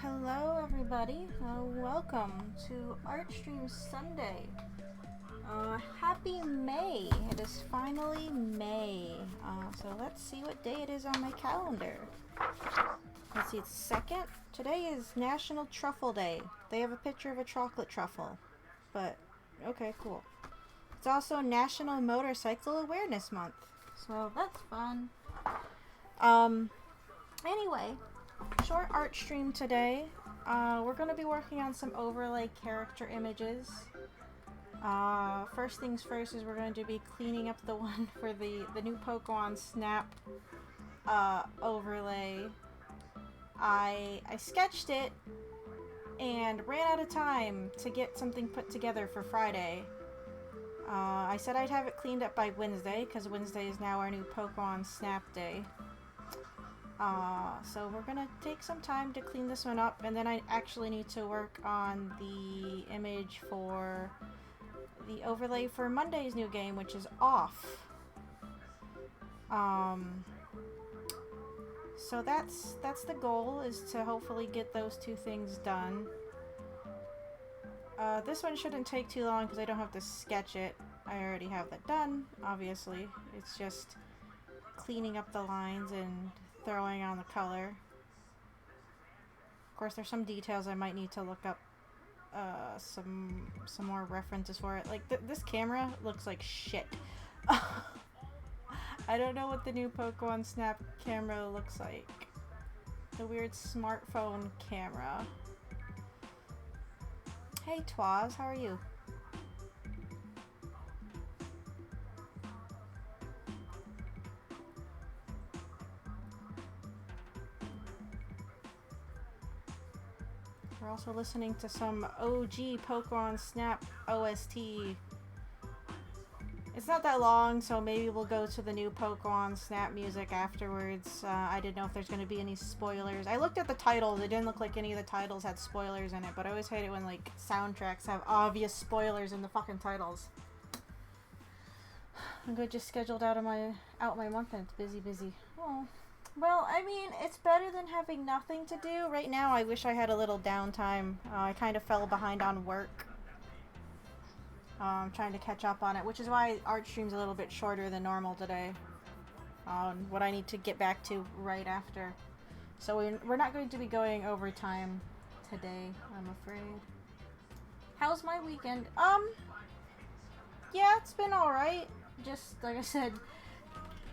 Hello everybody. Welcome to Art Stream Sunday. Happy May. It is finally May. So let's see what day it is on my calendar. Let's see, it's 2nd. Today is National Truffle Day. They have a picture of a chocolate truffle. But, okay, cool. It's also National Motorcycle Awareness Month. So that's fun. Anyway, short art stream today. We're going to be working on some overlay character images. First things first is we're going to be cleaning up the one for the new Pokemon Snap overlay. I sketched it and ran out of time to get something put together for Friday. I said I'd have it cleaned up by Wednesday, because Wednesday is now our new Pokemon Snap Day. So we're gonna take some time to clean this one up, and then I actually need to work on the image for the overlay for Monday's new game, which is off. So that's the goal, is to hopefully get those two things done. This one shouldn't take too long because I don't have to sketch it. I already have that done, obviously. It's just cleaning up the lines and throwing on the color. Of course, there's some details I might need to look up some more references for it. Like, this camera looks like shit. I don't know what the new Pokemon Snap camera looks like. The weird smartphone camera. Hey Twaz, how are you? We're also listening to some OG Pokemon Snap OST. It's not that long, so maybe we'll go to the new Pokemon Snap music afterwards. I didn't know if there's going to be any spoilers. I looked at the titles. It didn't look like any of the titles had spoilers in it, but I always hate it when, like, soundtracks have obvious spoilers in the fucking titles. I'm good, just scheduled out my month, and it's busy. Oh. Well, I mean, it's better than having nothing to do. Right now, I wish I had a little downtime. I kind of fell behind on work. I'm trying to catch up on it, which is why art stream's a little bit shorter than normal today. What I need to get back to right after. So we're not going to be going overtime today, I'm afraid. How's my weekend? Yeah, it's been alright. Just, like I said,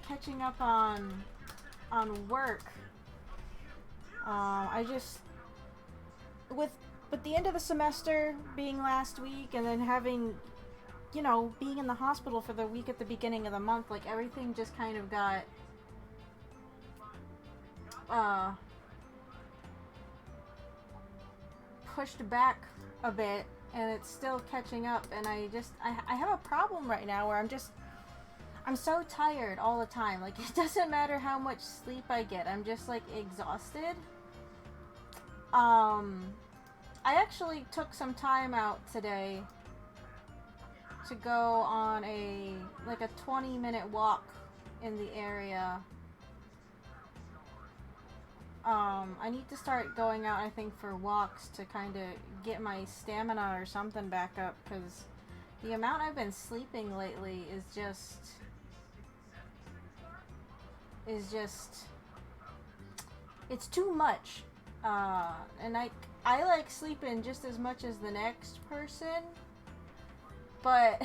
catching up on work. I just, with the end of the semester being last week, and then having, you know, being in the hospital for the week at the beginning of the month, like, everything just kind of got pushed back a bit, and it's still catching up, and I have a problem right now where I'm so tired all the time. Like, it doesn't matter how much sleep I get, I'm just, like, exhausted. I actually took some time out today to go on a 20-minute walk in the area. I need to start going out, I think, for walks to kind of get my stamina or something back up, because the amount I've been sleeping lately is just it's too much. And I like sleeping just as much as the next person, but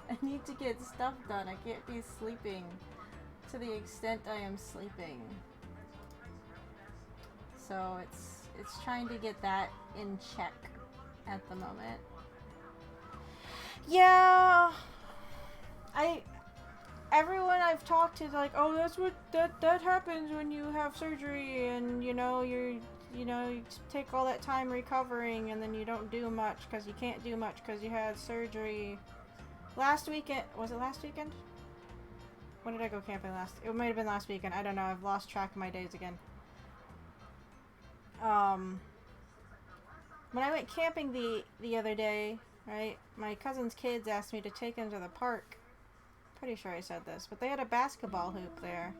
I need to get stuff done. I can't be sleeping to the extent I am sleeping. So it's trying to get that in check at the moment. Yeah, everyone I've talked to is like, oh, that's what that happens when you have surgery, and you take all that time recovering, and then you don't do much because you can't do much because you had surgery. Last weekend, was it last weekend? When did I go camping last? It might have been last weekend. I don't know. I've lost track of my days again. When I went camping the other day, right, my cousin's kids asked me to take them to the park. Pretty sure I said this, but they had a basketball hoop there.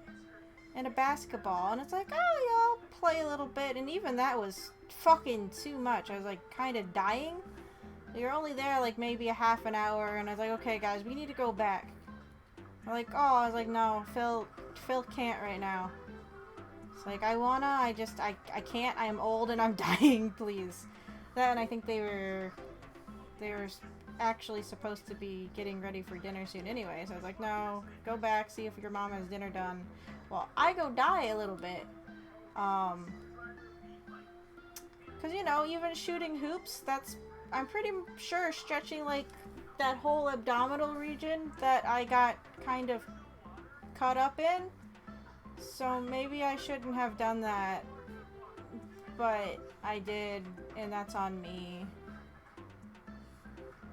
And a basketball, and it's like, oh, play a little bit, and even that was fucking too much. I was like kind of dying. You're only there like maybe a half an hour, and I was like, okay guys, we need to go back. I'm like, oh, I was like, no, Phil can't right now. It's like, I can't, I am old and I'm dying, please. Then I think they were actually supposed to be getting ready for dinner soon anyway, so I was like, no, go back, see if your mom has dinner done. Well, I go die a little bit. Cause you know, even shooting hoops, I'm pretty sure stretching like that whole abdominal region that I got kind of caught up in. So maybe I shouldn't have done that, but I did, and that's on me.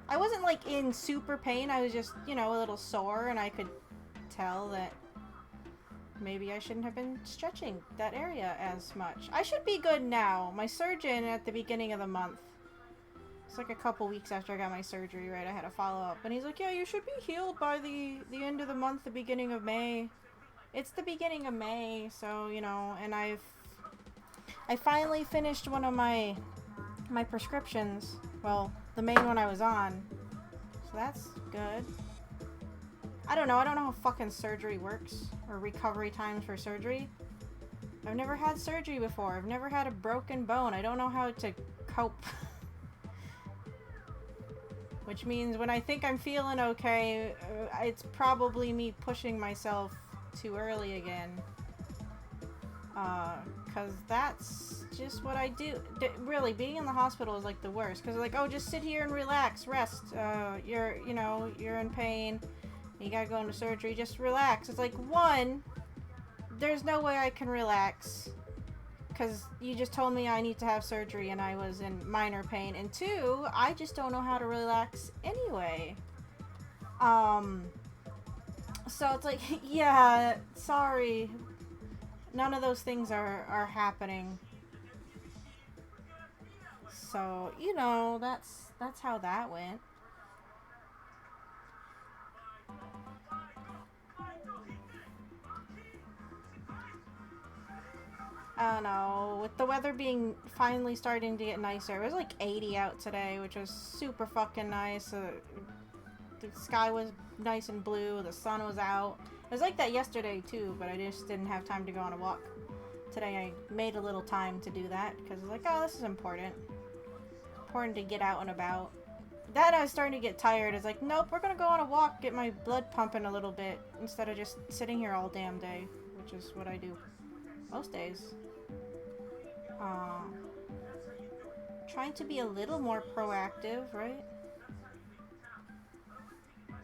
I wasn't like in super pain, I was just, you know, a little sore, and I could tell that maybe I shouldn't have been stretching that area as much. I should be good now. My surgeon at the beginning of the month, it's like a couple weeks after I got my surgery, right, I had a follow-up, and he's like, yeah, you should be healed by the end of the month, the beginning of May. It's the beginning of May, so, you know, and I finally finished one of my prescriptions. Well, the main one I was on. So that's good. I don't know how fucking surgery works, or recovery times for surgery. I've never had surgery before. I've never had a broken bone. I don't know how to cope. Which means when I think I'm feeling okay, it's probably me pushing myself too early again. Cause that's just what I do. Really, being in the hospital is like the worst. Cause they're like, oh, just sit here and relax, rest. You're in pain. You gotta go into surgery. Just relax. It's like, one, there's no way I can relax. Cause you just told me I need to have surgery and I was in minor pain. And two, I just don't know how to relax anyway. So it's like, yeah, sorry. None of those things are happening. So, you know, that's how that went. I don't know, with the weather being finally starting to get nicer. It was like 80 out today, which was super fucking nice. The sky was nice and blue, the sun was out. It was like that yesterday too, but I just didn't have time to go on a walk. Today I made a little time to do that, because I was like, oh, this is important. Important to get out and about. Then I was starting to get tired. It's like, nope, we're gonna go on a walk, get my blood pumping a little bit, instead of just sitting here all damn day, which is what I do most days. Trying to be a little more proactive, right?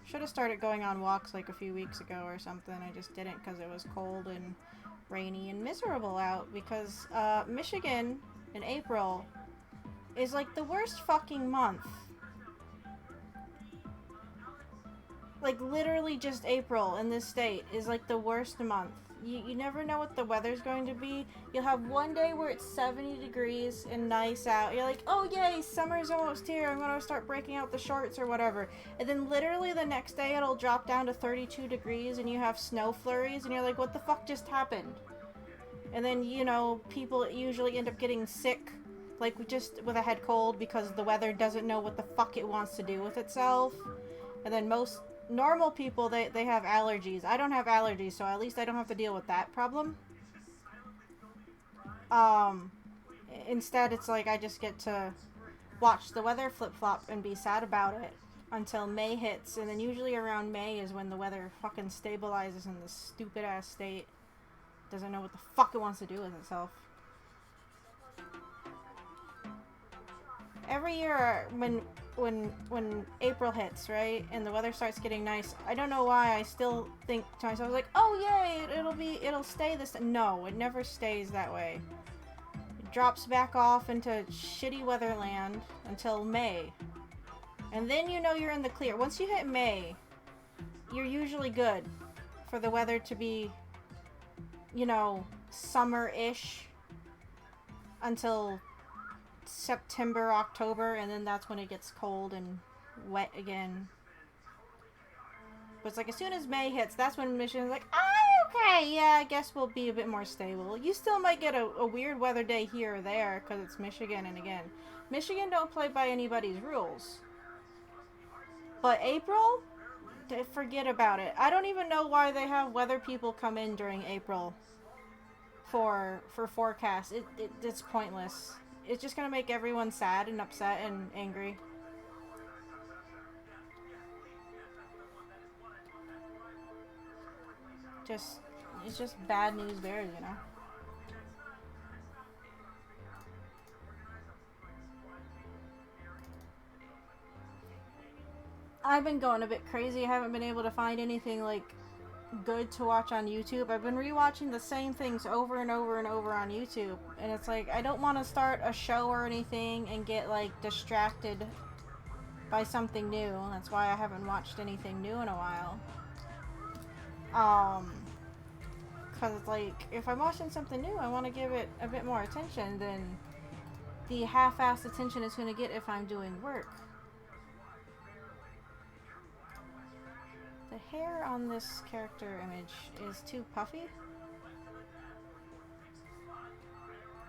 Should have started going on walks like a few weeks ago or something. I just didn't because it was cold and rainy and miserable out, because Michigan in April is like the worst fucking month. Like literally just April in this state is like the worst month. You never know what the weather's going to be. You'll have one day where it's 70 degrees and nice out. You're like, oh yay, summer's almost here. I'm gonna start breaking out the shorts or whatever. And then literally the next day it'll drop down to 32 degrees and you have snow flurries and you're like, what the fuck just happened? And then, you know, people usually end up getting sick, like just with a head cold, because the weather doesn't know what the fuck it wants to do with itself. And then most normal people, they have allergies. I don't have allergies, so at least I don't have to deal with that problem. Instead, it's like I just get to watch the weather flip-flop and be sad about it until May hits, and then usually around May is when the weather fucking stabilizes in this stupid-ass state. Doesn't know what the fuck it wants to do with itself. Every year when April hits, right, and the weather starts getting nice, I don't know why I still think to myself, like, oh yay, it'll stay this. No, it never stays that way. It drops back off into shitty weatherland until May. And then you know you're in the clear. Once you hit May, you're usually good for the weather to be, you know, summer-ish until September, October, and then that's when it gets cold and wet again. But it's like as soon as May hits, that's when Michigan's like, okay, yeah, I guess we'll be a bit more stable. You still might get a weird weather day here or there because it's Michigan, and again, Michigan don't play by anybody's rules. But April? Forget about it. I don't even know why they have weather people come in during April for forecasts. It's pointless. It's just gonna make everyone sad and upset and angry. It's just bad news bears, you know? I've been going a bit crazy. I haven't been able to find anything, like, good to watch on YouTube. I've been rewatching the same things over and over and over on YouTube. And it's like, I don't want to start a show or anything and get, like, distracted by something new. That's why I haven't watched anything new in a while. Because it's like, if I'm watching something new, I want to give it a bit more attention than the half-assed attention it's going to get if I'm doing work. The hair on this character image is too puffy.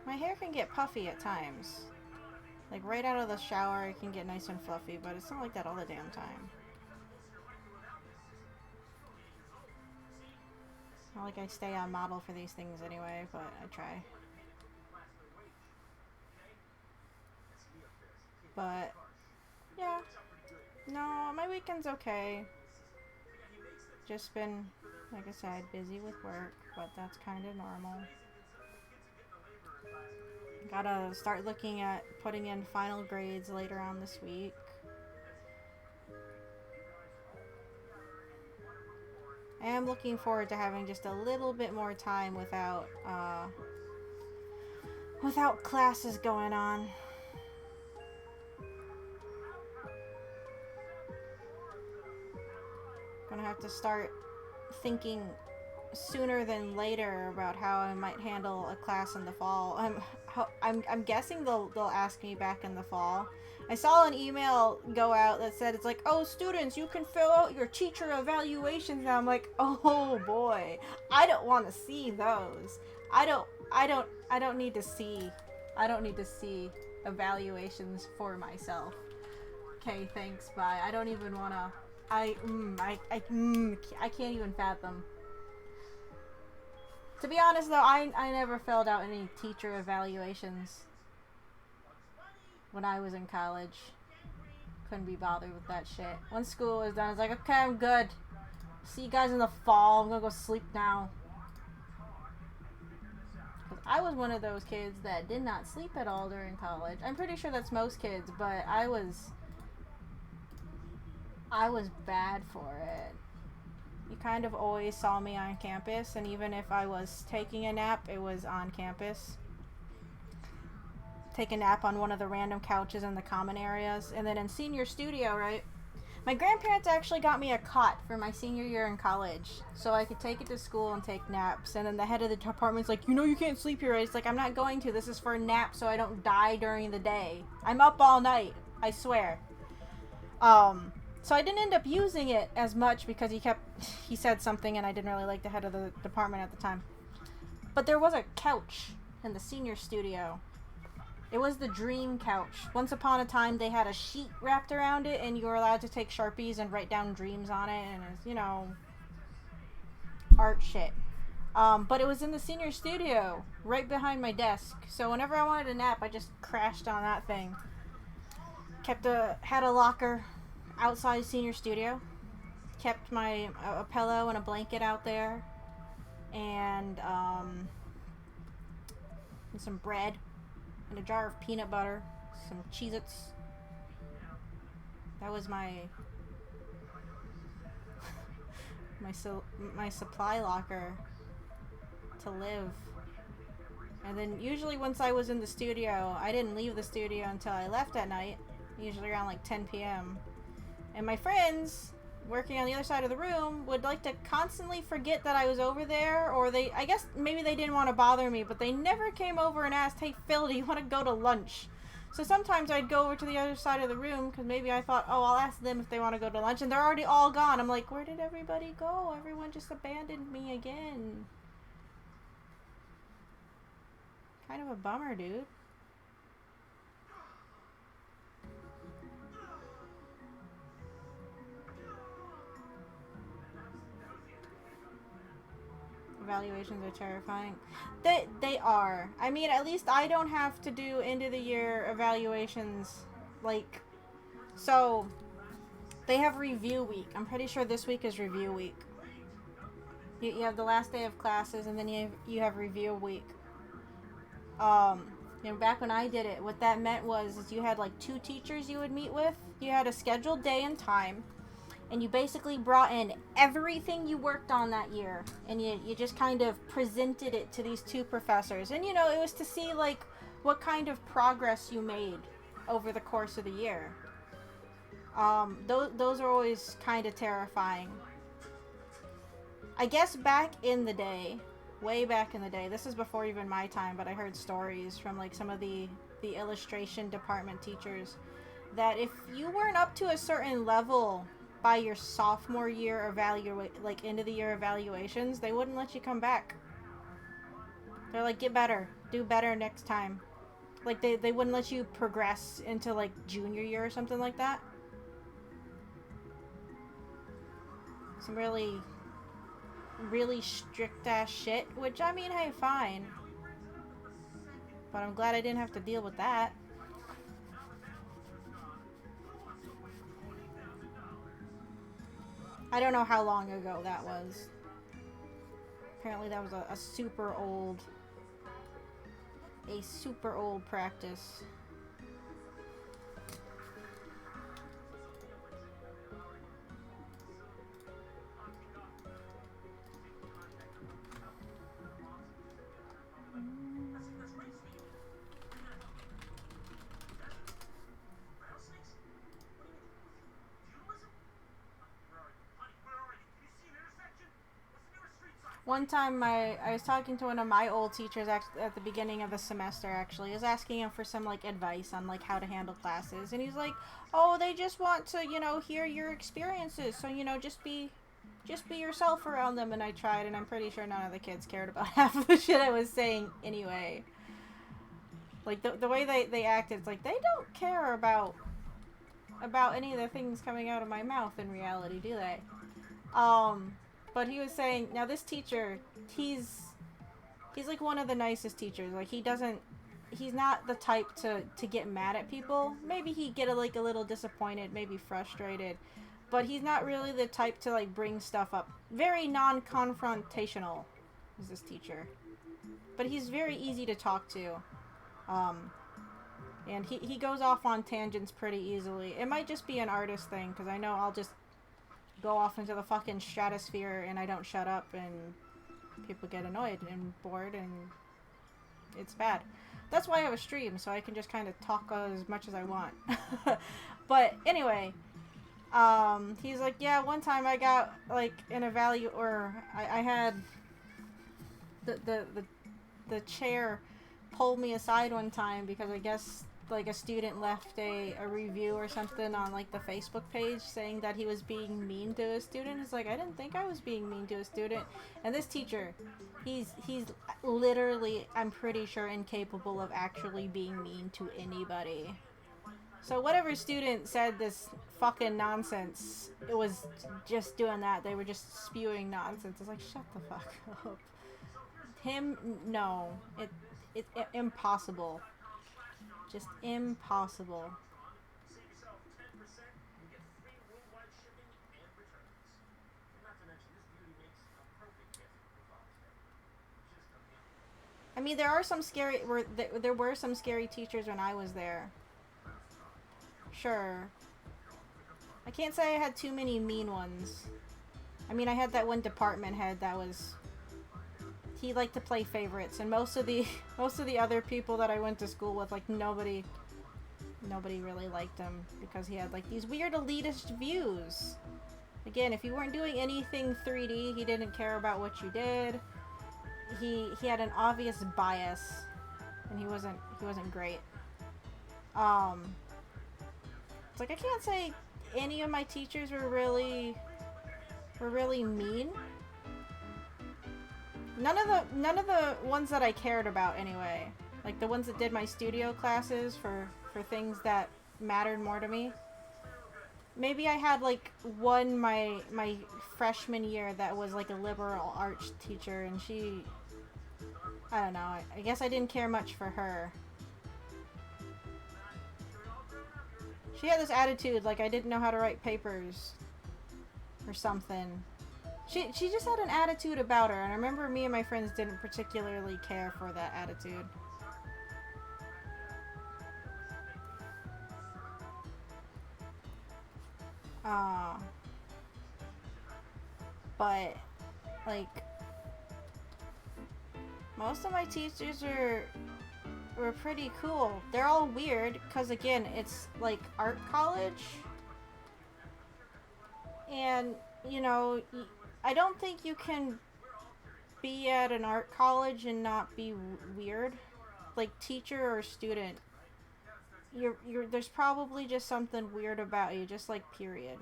My hair can get puffy at times. Like right out of the shower it can get nice and fluffy, but it's not like that all the damn time. Not like I stay on model for these things anyway, but I try. But, yeah. No, my weekend's okay. Just been, like I said, busy with work, but that's kind of normal. Gotta start looking at putting in final grades later on this week. I am looking forward to having just a little bit more time without classes going on. Gonna have to start thinking sooner than later about how I might handle a class in the fall. I'm guessing they'll ask me back in the fall. I saw an email go out that said, it's like, oh, students, you can fill out your teacher evaluations now. I'm like, oh boy, I don't want to see those. I don't need to see evaluations for myself. Okay, thanks, bye. I don't even want to. I can't even fathom. To be honest though, I never filled out any teacher evaluations when I was in college. Couldn't be bothered with that shit. Once school was done, I was like, okay, I'm good. See you guys in the fall. I'm gonna go sleep now. I was one of those kids that did not sleep at all during college. I'm pretty sure that's most kids, but I was bad for it. You kind of always saw me on campus, and even if I was taking a nap, it was on campus. Take a nap on one of the random couches in the common areas. And then in senior studio, right? My grandparents actually got me a cot for my senior year in college, so I could take it to school and take naps. And then the head of the department's like, you know you can't sleep here. It's like, I'm not going to. This is for a nap so I don't die during the day. I'm up all night. I swear. So I didn't end up using it as much because he said something and I didn't really like the head of the department at the time. But there was a couch in the senior studio. It was the dream couch. Once upon a time they had a sheet wrapped around it and you were allowed to take Sharpies and write down dreams on it, and it's, you know, art shit. But it was in the senior studio, right behind my desk. So whenever I wanted a nap, I just crashed on that thing. Had a locker outside senior studio, kept a pillow and a blanket out there, and some bread and a jar of peanut butter, some Cheez-Its. That was my supply locker to live. And then usually once I was in the studio, I didn't leave the studio until I left at night, usually around like 10 p.m. And my friends working on the other side of the room would like to constantly forget that I was over there, or I guess maybe they didn't want to bother me, but they never came over and asked, hey Phil, do you want to go to lunch? So sometimes I'd go over to the other side of the room because maybe I thought, oh, I'll ask them if they want to go to lunch, and they're already all gone. I'm like, where did everybody go? Everyone just abandoned me again. Kind of a bummer, dude. Evaluations are terrifying. They are. I mean, at least I don't have to do end of the year evaluations. Like, so they have review week. I'm pretty sure this week is review week. You have the last day of classes, and then you have review week. You know, back when I did it, what that meant was is you had like 2 teachers you would meet with. You had a scheduled day and time, and you basically brought in everything you worked on that year, and you just kind of presented it to these 2 professors. And, you know, it was to see, like, what kind of progress you made over the course of the year. Those are always kind of terrifying. I guess back in the day, way back in the day, this is before even my time, but I heard stories from, like, some of the illustration department teachers that if you weren't up to a certain level by your sophomore year like end of the year evaluations, they wouldn't let you come back. They're like, get better, do better next time. Like they wouldn't let you progress into like junior year or something like that. Some really strict ass shit, which, I mean, hey, fine, but I'm glad I didn't have to deal with that. I don't know how long ago that was. Apparently that was a super old practice. One time I was talking to one of my old teachers at the beginning of the semester, actually. I was asking him for some, like, advice on, like, how to handle classes. And he's like, oh, they just want to, you know, hear your experiences. So, you know, just be yourself around them. And I tried, and I'm pretty sure none of the kids cared about half of the shit I was saying anyway. Like, the way they acted, it's like, they don't care about any of the things coming out of my mouth in reality, do they? But he was saying, now this teacher, he's like one of the nicest teachers. Like, he's not the type to get mad at people. Maybe he'd get a little disappointed, maybe frustrated, but he's not really the type to, like, bring stuff up. Very non-confrontational is this teacher. But he's very easy to talk to. And he goes off on tangents pretty easily. It might just be an artist thing, because I know I'll just go off into the fucking stratosphere and I don't shut up, and people get annoyed and bored, and it's bad. That's why I have a stream, so I can just kind of talk as much as I want. But anyway, he's like, yeah, one time I got, like, an I had the chair pull me aside one time because I guess, like, a student left a review or something on, like, the Facebook page saying that he was being mean to a student. It's like, I didn't think I was being mean to a student. And this teacher, he's literally, I'm pretty sure, incapable of actually being mean to anybody. So whatever student said this fucking nonsense, it was just doing that. They were just spewing nonsense. It's like, shut the fuck up. Him, no. It's impossible. Just impossible. I mean, there were some scary teachers when I was there. Sure. I can't say I had too many mean ones. I mean, I had that one department head that was... He liked to play favorites, and most of the other people that I went to school with, like, nobody really liked him because he had, like, these weird elitist views. Again, if you weren't doing anything 3D, he didn't care about what you did. He had an obvious bias, and he wasn't great. Um, it's like I can't say any of my teachers were really mean. None of the ones that I cared about anyway. Like the ones that did my studio classes for things that mattered more to me. Maybe I had like one my freshman year that was like a liberal arts teacher, and I don't know. I guess I didn't care much for her. She had this attitude like I didn't know how to write papers or something. She just had an attitude about her, and I remember me and my friends didn't particularly care for that attitude. Uh, but like most of my teachers were pretty cool. They're all weird because again, it's like art college, and you know, I don't think you can be at an art college and not be weird, like teacher or student. There's probably just something weird about you, just like period.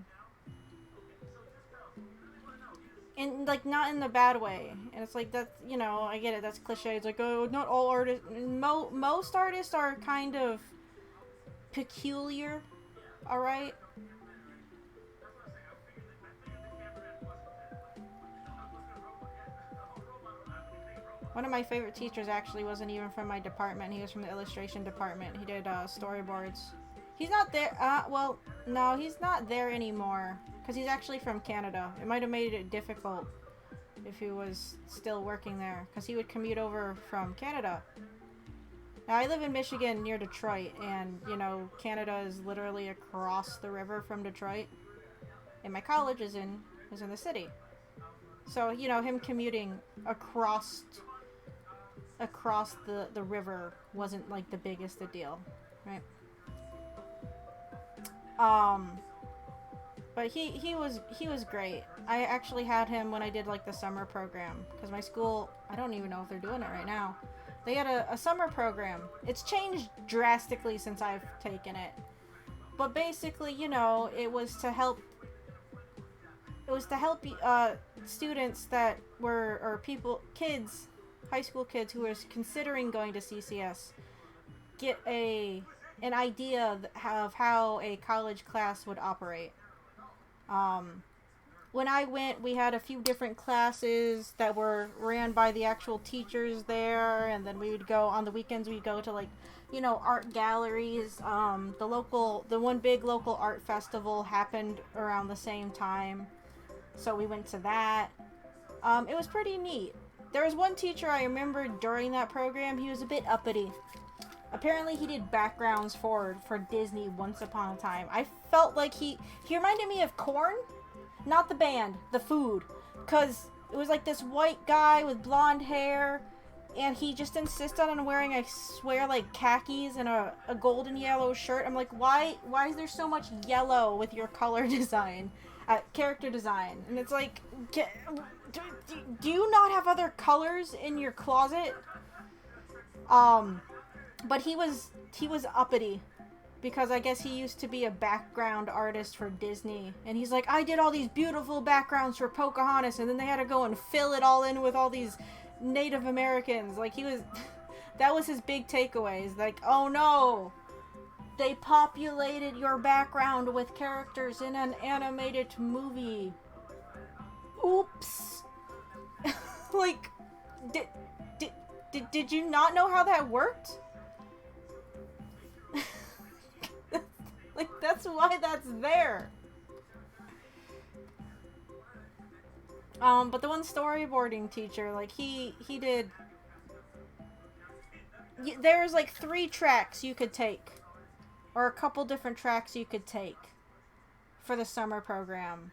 And like not in the bad way. And it's like that's I get it. That's cliche. It's like oh, not all artists. Most artists are kind of peculiar. All right. One of my favorite teachers actually wasn't even from my department. He was from the illustration department. He did storyboards. He's not there. Well, no, he's not there anymore because he's actually from Canada. It might have made it difficult if he was still working there because he would commute over from Canada. Now, I live in Michigan near Detroit, and Canada is literally across the river from Detroit, and my college is in the city. So him commuting across the river wasn't like the biggest a deal, right? But he was great. I actually had him when I did like the summer program because my school, I don't even know if they're doing it right now. They had a summer program. It's changed drastically since I've taken it. But basically, it was to help students that were or kids, high school kids who were considering going to CCS get an idea of how a college class would operate. When I went, we had a few different classes that were ran by the actual teachers there, and then we would go on the weekends. We'd go to like, art galleries. The one big local art festival happened around the same time, so we went to that. It was pretty neat. There was one teacher I remember during that program. He was a bit uppity. Apparently he did backgrounds for Disney once upon a time. I felt like he reminded me of Korn. Not the band, the food. Because it was like this white guy with blonde hair, and he just insisted on wearing, I swear, like khakis and a golden yellow shirt. I'm like, why is there so much yellow with your color design? Character design. And it's like, do you not have other colors in your closet? But he was uppity because I guess he used to be a background artist for Disney, and he's like, I did all these beautiful backgrounds for Pocahontas, and then they had to go and fill it all in with all these Native Americans. Like that was his big takeaways. Like, oh no, they populated your background with characters in an animated movie. Oops. Like, did you not know how that worked? Like, that's why that's there. But the one storyboarding teacher, like, he did... There's, like, 3 tracks you could take. Or a couple different tracks you could take for the summer program.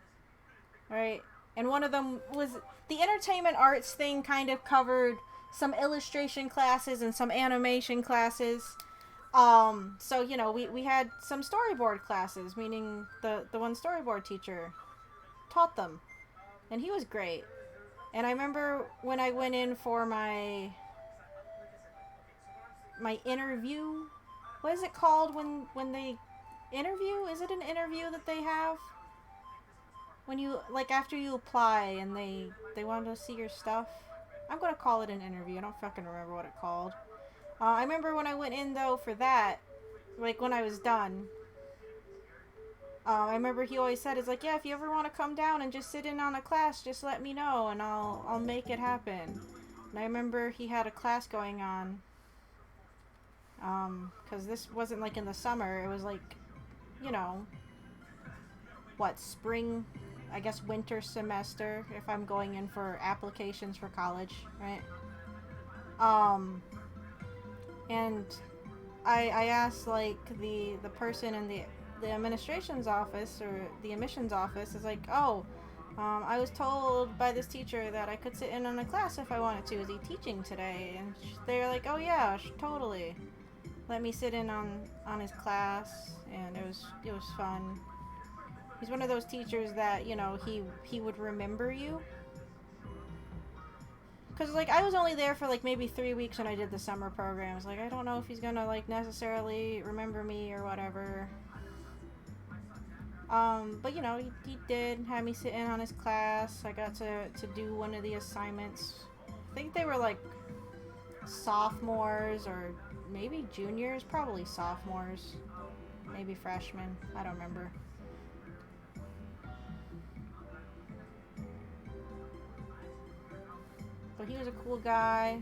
Right? And one of them was... The entertainment arts thing kind of covered some illustration classes and some animation classes. So, we had some storyboard classes, meaning the one storyboard teacher taught them. And he was great. And I remember when I went in for my interview, what is it called when they interview? Is it an interview that they have? When you, like, after you apply and they want to see your stuff? I'm gonna call it an interview. I don't fucking remember what it called. I remember when I went in, though, for that, like, when I was done, I remember he always said, it's like, yeah, if you ever want to come down and just sit in on a class, just let me know, and I'll make it happen. And I remember he had a class going on, because this wasn't, like, in the summer, it was, like, you know, what, spring, I guess winter semester, if I'm going in for applications for college, right? And I asked, like, the person in the administration's office, or the admissions office, is like, oh, I was told by this teacher that I could sit in on a class if I wanted to. Is he teaching today? And they're like, oh yeah, totally. Let me sit in on his class, and it was fun. He's one of those teachers that, you know, he would remember you. Because, like, I was only there for, like, maybe 3 weeks when I did the summer programs. Like, I don't know if he's gonna, like, necessarily remember me or whatever. But, you know, he did have me sit in on his class. I got to do one of the assignments. I think they were, like, sophomores or maybe juniors. Probably sophomores. Maybe freshmen. I don't remember. But he was a cool guy.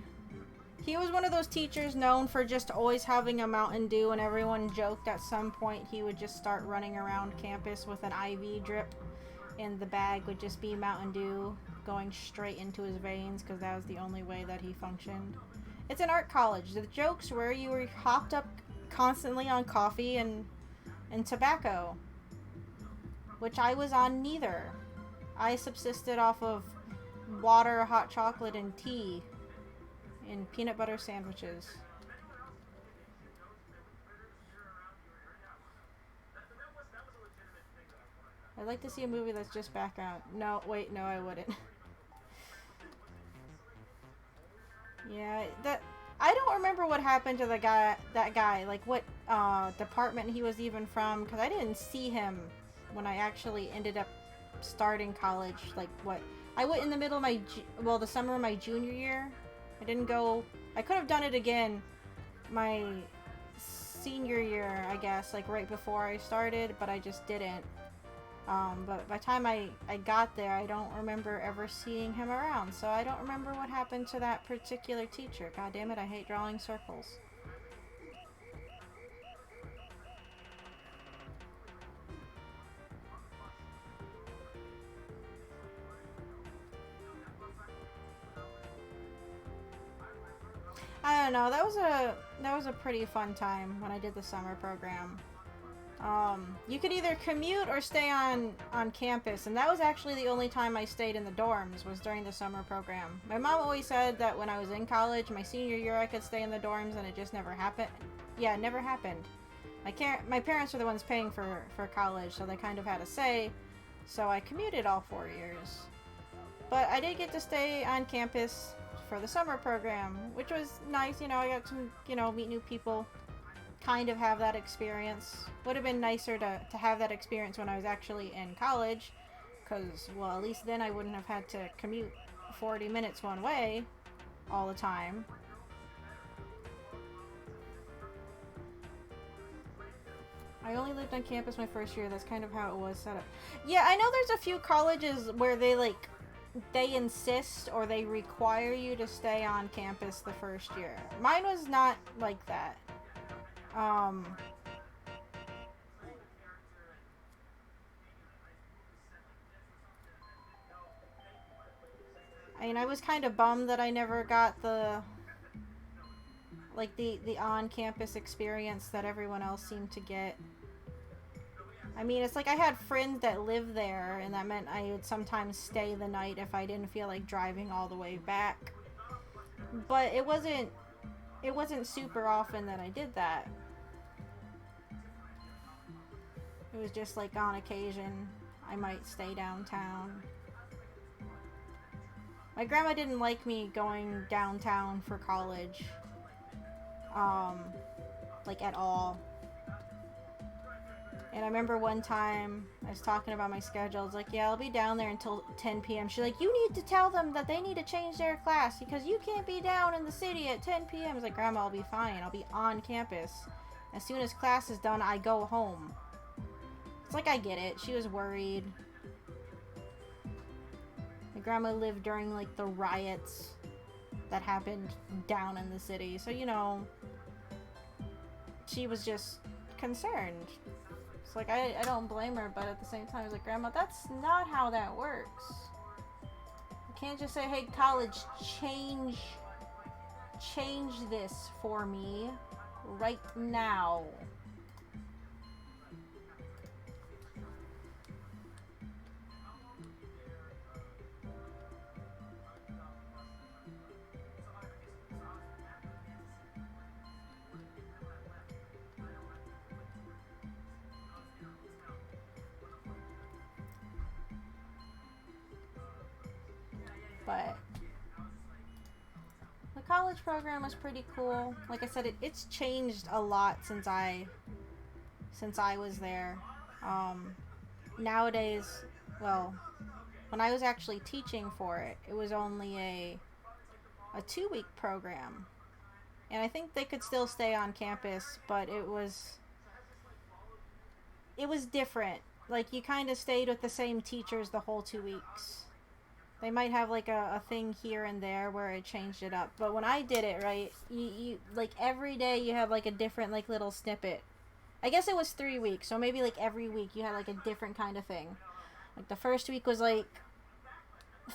He was one of those teachers known for just always having a Mountain Dew, and everyone joked at some point he would just start running around campus with an IV drip, and the bag would just be Mountain Dew going straight into his veins, because that was the only way that he functioned. It's an art college. The jokes were you were hopped up constantly on coffee and tobacco, which I was on neither. I subsisted off of water, hot chocolate, and tea, and peanut butter sandwiches. I'd like to see a movie that's just background. No, wait, no, I wouldn't. Yeah, that I don't remember what happened to that guy, like what department he was even from, because I didn't see him when I actually ended up starting college. Like, what, I went in the middle of my the summer of my junior year. I didn't go. I could have done it again my senior year, I guess, like right before I started, but I just didn't. But by the time I got there, I don't remember ever seeing him around, so I don't remember what happened to that particular teacher. God damn it, I hate drawing circles. I don't know, that was a pretty fun time when I did the summer program. You could either commute or stay on campus, and that was actually the only time I stayed in the dorms, was during the summer program. My mom always said that when I was in college, my senior year, I could stay in the dorms, and it just never happened. Yeah, it never happened. My parents are the ones paying for college, so they kind of had a say, so I commuted all 4 years. But I did get to stay on campus for the summer program, which was nice. You know, I got to, you know, meet new people, kind of have that experience. Would have been nicer to have that experience when I was actually in college, because, well, at least then I wouldn't have had to commute 40 minutes one way all the time. I only lived on campus my first year. That's kind of how it was set up. Yeah, I know there's a few colleges where they insist or they require you to stay on campus the first year. Mine was not like that. I mean, I was kind of bummed that I never got the on-campus experience that everyone else seemed to get. I mean, it's like I had friends that lived there, and that meant I would sometimes stay the night if I didn't feel like driving all the way back. But it wasn't super often that I did that. It was just like on occasion I might stay downtown. My grandma didn't like me going downtown for college. like, at all. And I remember one time I was talking about my schedule. It's like, yeah, I'll be down there until 10 p.m. She's like, you need to tell them that they need to change their class because you can't be down in the city at 10 p.m. I was like, Grandma, I'll be fine. I'll be on campus. As soon as class is done, I go home. It's like, I get it. She was worried. My grandma lived during, like, the riots that happened down in the city. So, you know, she was just concerned. It's like, I don't blame her, but at the same time, I was like, Grandma, that's not how that works. You can't just say, hey, college, change this for me right now. But the college program was pretty cool. Like I said, it's changed a lot since I was there. Nowadays, well, when I was actually teaching for it, it was only a 2-week program. And I think they could still stay on campus, but it was different. Like, you kind of stayed with the same teachers the whole 2 weeks. They might have, like, a thing here and there where it changed it up. But when I did it, right, you like, every day you have, like, a different, like, little snippet. I guess it was 3 weeks, so maybe, like, every week you had, like, a different kind of thing. Like, the first week was, like,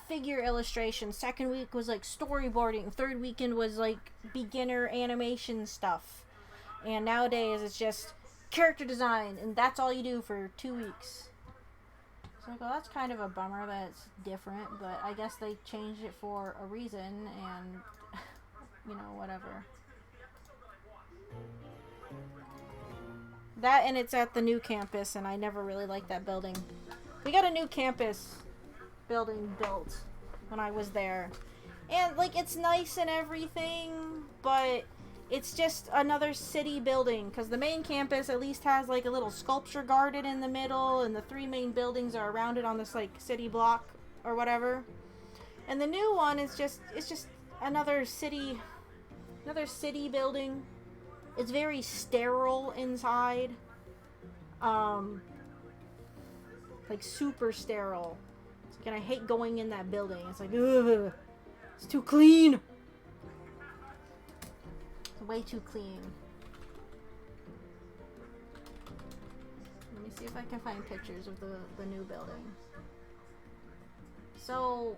figure illustration. Second week was, like, storyboarding. Third weekend was, like, beginner animation stuff. And nowadays it's just character design, and that's all you do for 2 weeks. So I go, that's kind of a bummer that it's different, but I guess they changed it for a reason, and, you know, whatever. That, and it's at the new campus, and I never really liked that building. We got a new campus building built when I was there. And, like, it's nice and everything, but it's just another city building, because the main campus at least has, like, a little sculpture garden in the middle, and the 3 main buildings are around it on this, like, city block or whatever. And the new one is just, it's just another city building. It's very sterile inside. Like, super sterile. And I hate going in that building. It's like, ugh, it's too clean. Way too clean. Let me see if I can find pictures of the new building. So,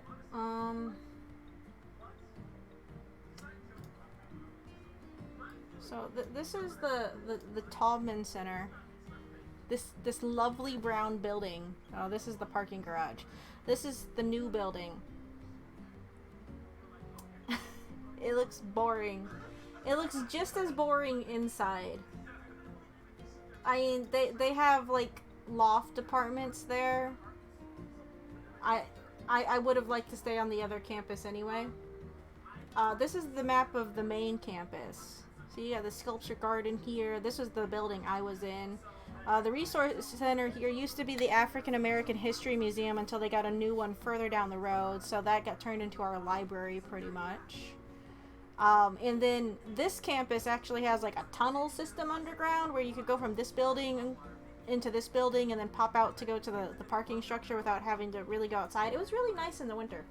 this is the Taubman Center. This lovely brown building. Oh, this is the parking garage. This is the new building. It looks boring. It looks just as boring inside. I mean, they have, like, loft apartments there. I would have liked to stay on the other campus anyway. This is the map of the main campus. So you got the sculpture garden here. This was the building I was in. The resource center here used to be the African American History Museum until they got a new one further down the road. So that got turned into our library pretty much. And then this campus actually has, like, a tunnel system underground where you could go from this building into this building and then pop out to go to the parking structure without having to really go outside. It was really nice in the winter.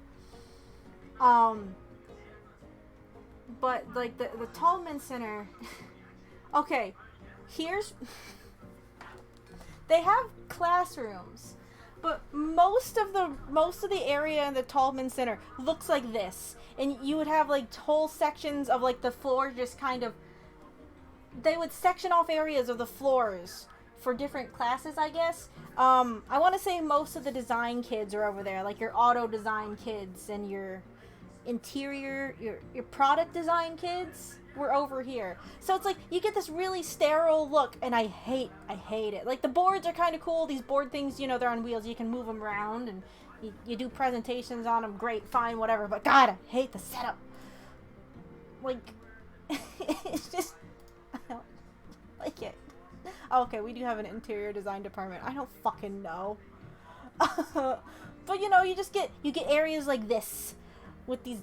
But, like, the Taubman Center... Okay, here's... They have classrooms, but most of the area in the Taubman Center looks like this. And you would have, like, whole sections of, like, the floor just kind of... They would section off areas of the floors for different classes, I guess. I want to say most of the design kids are over there. Like, your auto design kids and your interior, your product design kids were over here. So it's like, you get this really sterile look, and I hate it. Like, the boards are kind of cool. These board things, you know, they're on wheels. You can move them around, and you do presentations on them. Great, fine, whatever. But God, I hate the setup. Like, it's just... Okay, we do have an interior design department. I don't fucking know. But you know, you get areas like this with these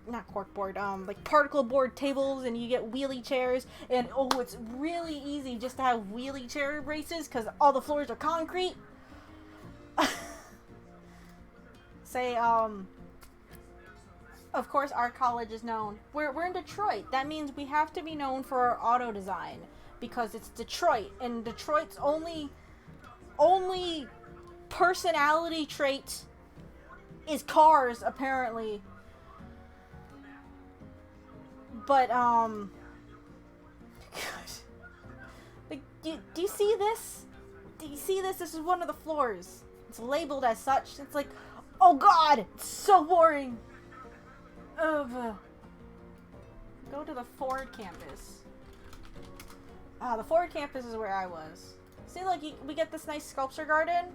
not corkboard, like particle board tables, and you get wheelie chairs, and oh, it's really easy just to have wheelie chair braces because all the floors are concrete. Say, of course, our college is known. We're in Detroit. That means we have to be known for our auto design because it's Detroit, and Detroit's only personality trait is cars, apparently. But like, do you see this? Do you see this? This is one of the floors. It's labeled as such. It's like, oh god, it's so boring. Ugh. Go to the Ford campus. The Ford campus is where I was. See, look, we get this nice sculpture garden.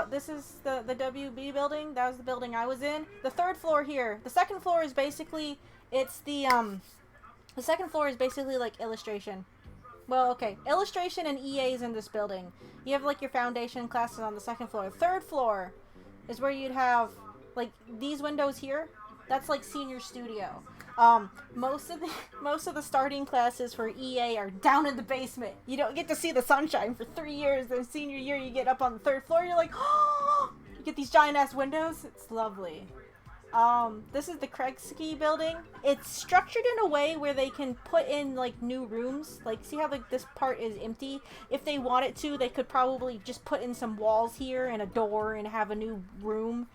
This is the WB building. That was the building I was in. The third floor here. The second floor is basically, it's the second floor is basically like illustration. Well, okay, illustration and EA is in this building. You have like your foundation classes on the second floor. Third floor is where you'd have like these windows here. That's like senior studio. Most of the starting classes for EA are down in the basement. You don't get to see the sunshine for 3 years. Then senior year, you get up on the third floor. You're like, oh! You get these giant ass windows. It's lovely. This is the Kregsky building. It's structured in a way where they can put in like new rooms. Like, see how like this part is empty? If they wanted to, they could probably just put in some walls here and a door and have a new room.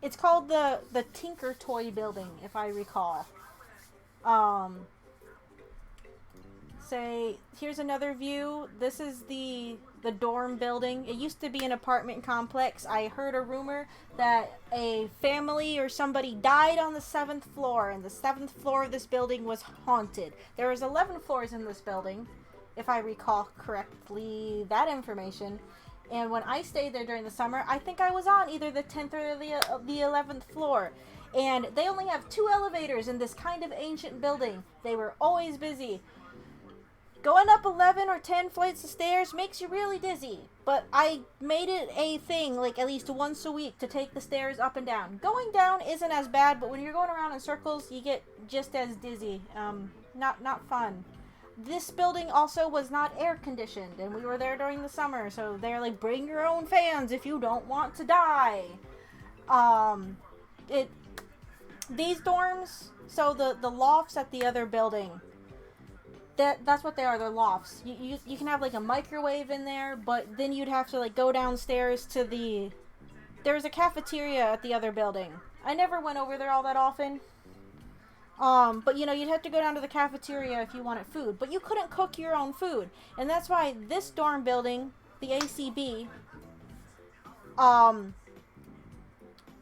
It's called the Tinker Toy building, if I recall. Say, here's another view. This is the dorm building. It used to be an apartment complex. I heard a rumor that a family or somebody died on the 7th floor, and the 7th floor of this building was haunted. There was 11 floors in this building, if I recall correctly that information. And when I stayed there during the summer, I think I was on either the 10th or the 11th floor. And they only have 2 elevators in this kind of ancient building. They were always busy. Going up 11 or 10 flights of stairs makes you really dizzy. But I made it a thing, like at least once a week, to take the stairs up and down. Going down isn't as bad, but when you're going around in circles, you get just as dizzy. Not fun. This building also was not air conditioned, and we were there during the summer, so they're like, bring your own fans if you don't want to die. These dorms, so the lofts at the other building, that's what they are. They're lofts. You can have like a microwave in there, but then you'd have to like go downstairs to there's a cafeteria at the other building. I never went over there all that often. But you know, you'd have to go down to the cafeteria if you wanted food, but you couldn't cook your own food. And that's why this dorm building, the ACB,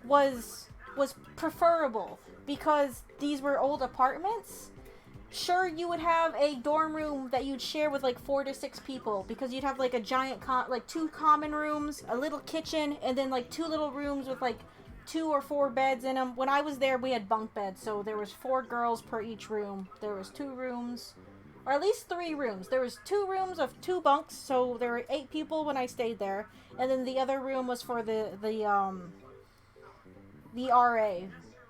was preferable, because these were old apartments. Sure, you would have a dorm room that you'd share with like 4 to 6 people, because you'd have like a giant like 2 common rooms, a little kitchen, and then like 2 little rooms with like 2 or 4 beds in them. When I was there, we had bunk beds, so there was 4 girls per each room. There was 2 rooms, or at least 3 rooms. There was 2 rooms of 2 bunks, so there were 8 people when I stayed there. And then the other room was for the RA,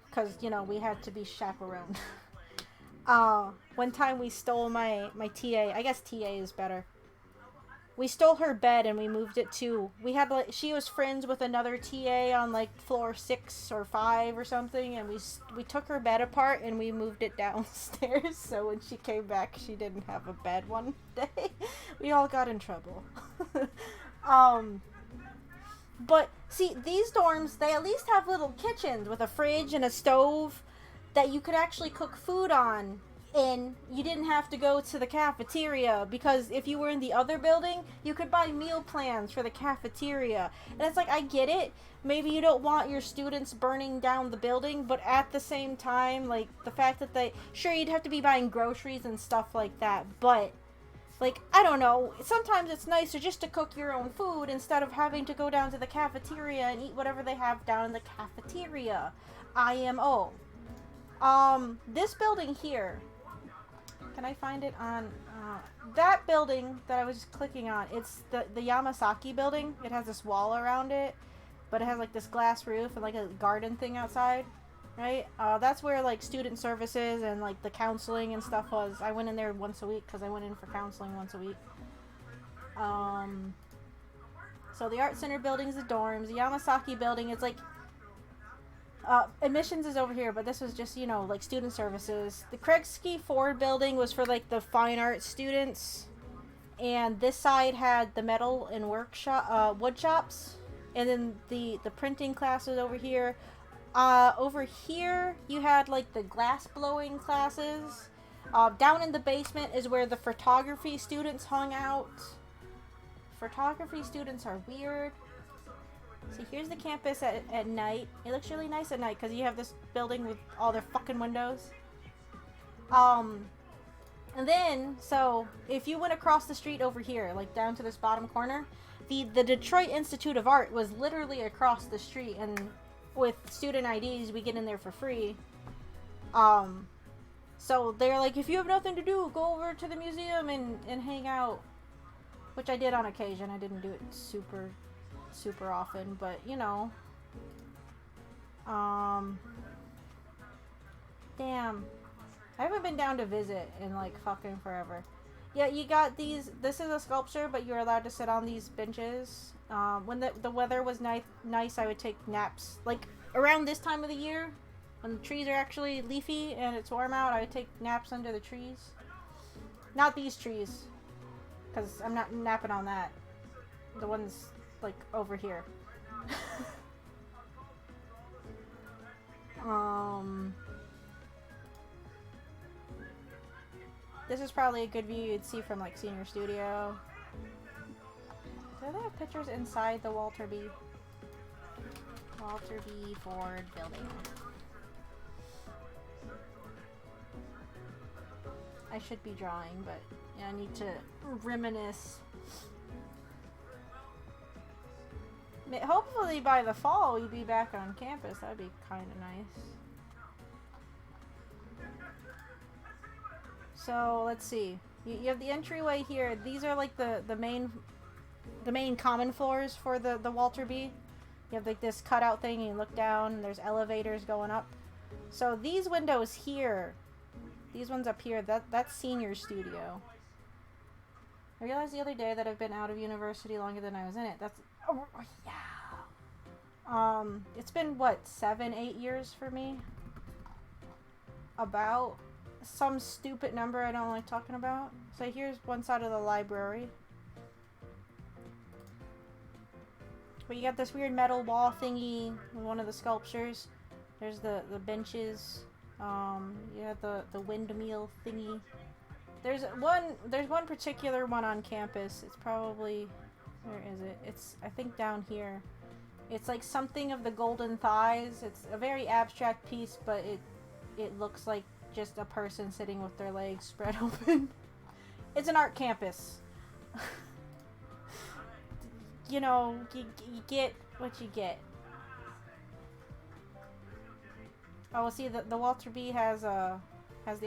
because you know, we had to be chaperoned. One time we stole my TA. I guess TA is better. We stole her bed and we moved it to, she was friends with another TA on like floor 6 or 5 or something, and we took her bed apart and we moved it downstairs, so when she came back she didn't have a bed one day. We all got in trouble. But see, these dorms, they at least have little kitchens with a fridge and a stove that you could actually cook food on. And you didn't have to go to the cafeteria, because if you were in the other building, you could buy meal plans for the cafeteria. And it's like, I get it. Maybe you don't want your students burning down the building, but at the same time, like, the fact that sure, you'd have to be buying groceries and stuff like that, but, like, I don't know, sometimes it's nicer just to cook your own food instead of having to go down to the cafeteria and eat whatever they have down in the cafeteria. IMO. This building here, Can I find it on that building that I was just clicking on? It's the Yamasaki building. It has this wall around it, but it has like this glass roof and like a garden thing outside, right? That's where like student services and like the counseling and stuff was. I went in there once a week because I went in for counseling once a week. So the art center building is the dorms. The Yamasaki building is like admissions is over here, but this was just, you know, like student services. The Kregsky Ford building was for like the fine art students, and this side had the metal and workshop, wood shops, and then the printing classes over here. Over here you had like the glass blowing classes. Down in the basement is where the photography students hung out. Photography students are weird. See, here's the campus at night. It looks really nice at night because you have this building with all their fucking windows. And then, so, if you went across the street over here, like down to this bottom corner, the Detroit Institute of Art was literally across the street, and with student IDs, we get in there for free. So they're like, if you have nothing to do, go over to the museum and hang out. Which I did on occasion. I didn't do it super often, but you know. Damn. I haven't been down to visit in like fucking forever. Yeah, you got these. This is a sculpture, but you're allowed to sit on these benches. When the weather was nice, I would take naps. Like around this time of the year, when the trees are actually leafy and it's warm out, I would take naps under the trees. Not these trees, because I'm not napping on that. The ones like over here. This is probably a good view you'd see from like Senior Studio. Do they have pictures inside the Walter B. Ford building? I should be drawing, but yeah, I need to reminisce. Hopefully by the fall we'll be back on campus. That'd be kind of nice. So let's see. You have the entryway here. These are like the main common floors for the Walter B. You have like this cutout thing, and you look down, and there's elevators going up. So these windows here, these ones up here, that's Senior Studio. I realized the other day that I've been out of university longer than I was in it. That's yeah. It's been what, 7-8 years for me? About some stupid number I don't like talking about. So here's one side of the library. But you got this weird metal wall thingy with one of the sculptures. There's the benches. You have the windmill thingy. There's one particular one on campus. It's probably, where is it? It's, I think, down here. It's like something of the Golden Thighs. It's a very abstract piece, but it looks like just a person sitting with their legs spread open. It's an art campus. You know, you get what you get. Oh, see, the Walter B has the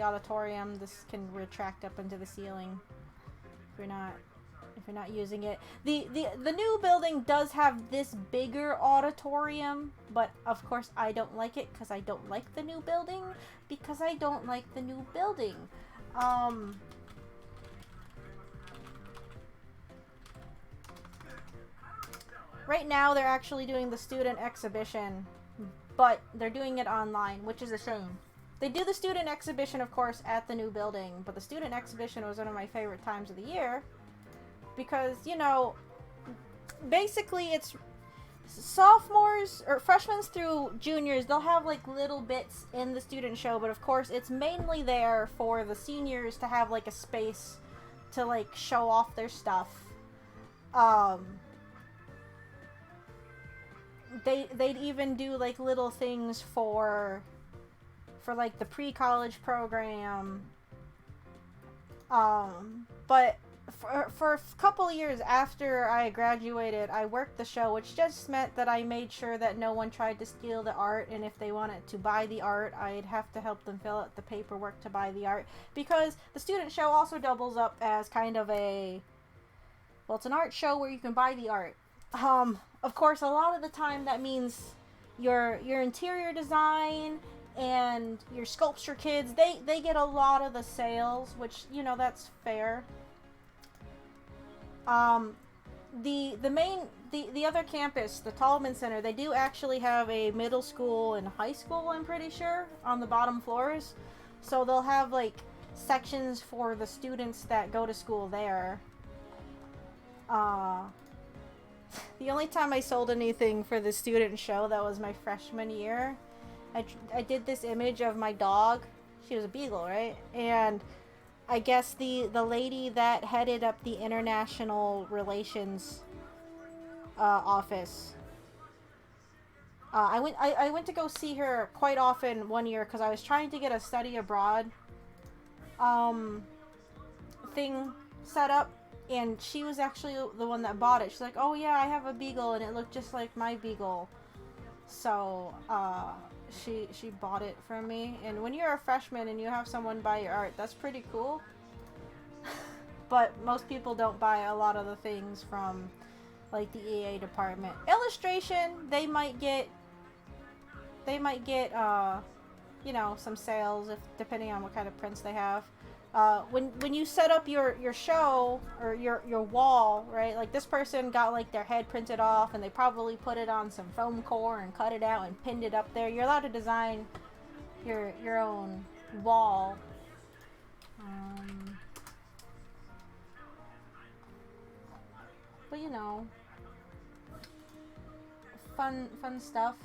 auditorium. This can retract up into the ceiling if you're not using it. The new building does have this bigger auditorium, but of course I don't like it because I don't like the new building. Right now they're actually doing the student exhibition, but they're doing it online, which is a shame. They do the student exhibition, of course, at the new building, but the student exhibition was one of my favorite times of the year because, you know, basically it's sophomores or freshmen through juniors. They'll have like little bits in the student show, but of course it's mainly there for the seniors to have like a space to like show off their stuff. They'd even do like little things for like the pre-college program. But for a couple of years after I graduated, I worked the show, which just meant that I made sure that no one tried to steal the art, and if they wanted to buy the art, I'd have to help them fill out the paperwork to buy the art, because the student show also doubles up as kind of a, well, it's an art show where you can buy the art. Of course, a lot of the time that means your interior design and your sculpture kids, they get a lot of the sales, which, you know, that's fair. The other campus, the Tallman Center, they do actually have a middle school and high school, I'm pretty sure, on the bottom floors. So they'll have, like, sections for the students that go to school there. The only time I sold anything for the student show, that was my freshman year. I did this image of my dog. She was a beagle, right? And I guess the lady that headed up the international relations office. I went to go see her quite often one year because I was trying to get a study abroad thing set up, and she was actually the one that bought it. She's like, "Oh yeah, I have a beagle, and it looked just like my beagle." So she bought it from me. And when you're a freshman and you have someone buy your art, that's pretty cool. But most people don't buy a lot of the things from, like, the EA department. Illustration, they might get you know, some sales, if depending on what kind of prints they have. When you set up your show or your wall, right? Like, this person got, like, their head printed off, and they probably put it on some foam core and cut it out and pinned it up there. You're allowed to design your own wall. But, you know, fun stuff.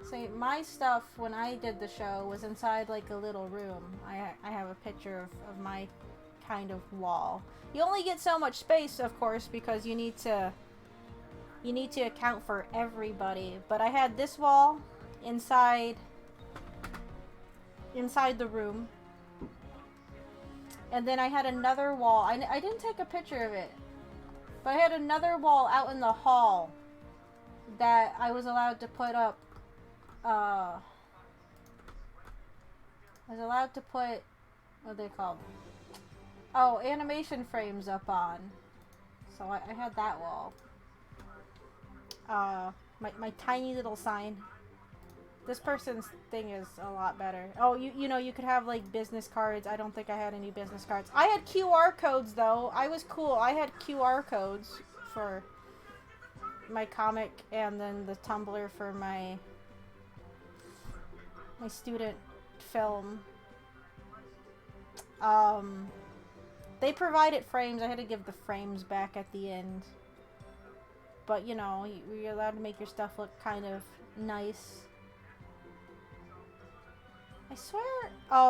See, my stuff when I did the show was inside, like, a little room. I have a picture of my kind of wall. You only get so much space, of course, because you need to account for everybody. But I had this wall inside the room. And then I had another wall. I didn't take a picture of it, but I had another wall out in the hall that I was allowed to put up. I was allowed to put, what are they called? Oh, animation frames up on. So I had that wall. My tiny little sign. This person's thing is a lot better. Oh, you know, you could have, like, business cards. I don't think I had any business cards. I had QR codes, though. I was cool. I had QR codes for my comic, and then the Tumblr for my student film. They provided frames. I had to give the frames back at the end. But, you know, you're allowed to make your stuff look kind of nice. I swear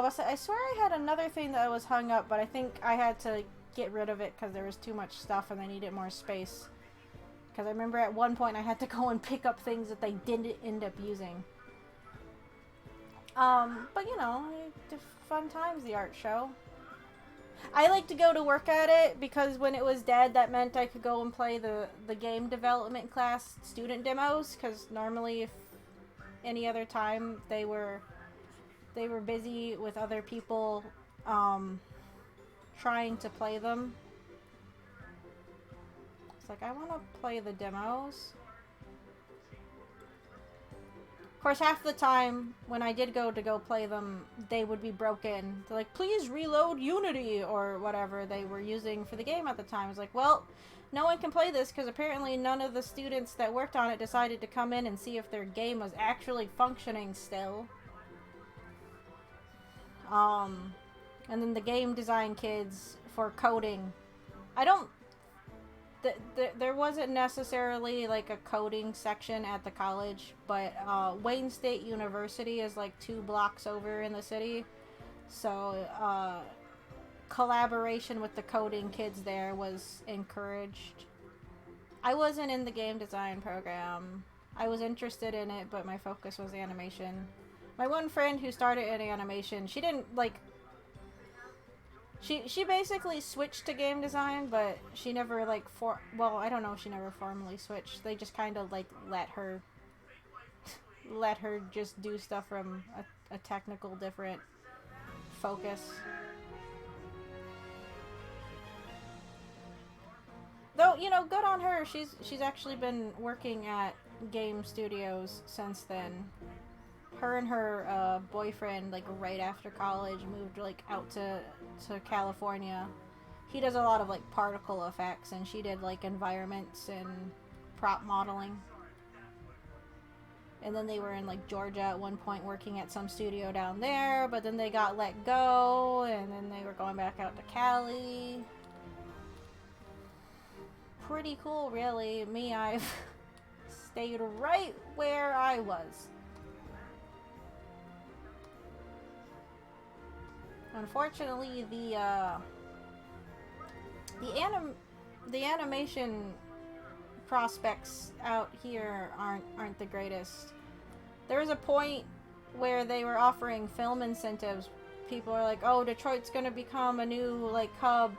I had another thing that was hung up, but I think I had to get rid of it because there was too much stuff and I needed more space. Because I remember at one point I had to go and pick up things that they didn't end up using. But, you know, fun times, the art show. I like to go to work at it because when it was dead, that meant I could go and play the game development class student demos, because normally if any other time they were busy with other people trying to play them. It's like, I want to play the demos. Of course, half the time when I did go play them, they would be broken. They're like, please reload Unity or whatever they were using for the game at the time. It's like, well, no one can play this because apparently none of the students that worked on it decided to come in and see if their game was actually functioning still. And then the game design kids for coding. There wasn't necessarily like a coding section at the college, but Wayne State University is like 2 blocks over in the city. So collaboration with the coding kids there was encouraged. I wasn't in the game design program. I was interested in it, but my focus was animation. My one friend who started in animation, she She basically switched to game design, but she never like well, I don't know if she never formally switched. They just kind of like let her just do stuff from a technical different focus. Though, you know, good on her. She's actually been working at game studios since then. Her and her boyfriend, like right after college, moved like out to California. He does a lot of like particle effects, and she did like environments and prop modeling. And then they were in like Georgia at one point working at some studio down there, but then they got let go, and then they were going back out to Cali. Pretty cool, really. Me, I've stayed right where I was. Unfortunately, the animation prospects out here aren't the greatest. There was a point where they were offering film incentives. People are like, "Oh, Detroit's gonna become a new like hub,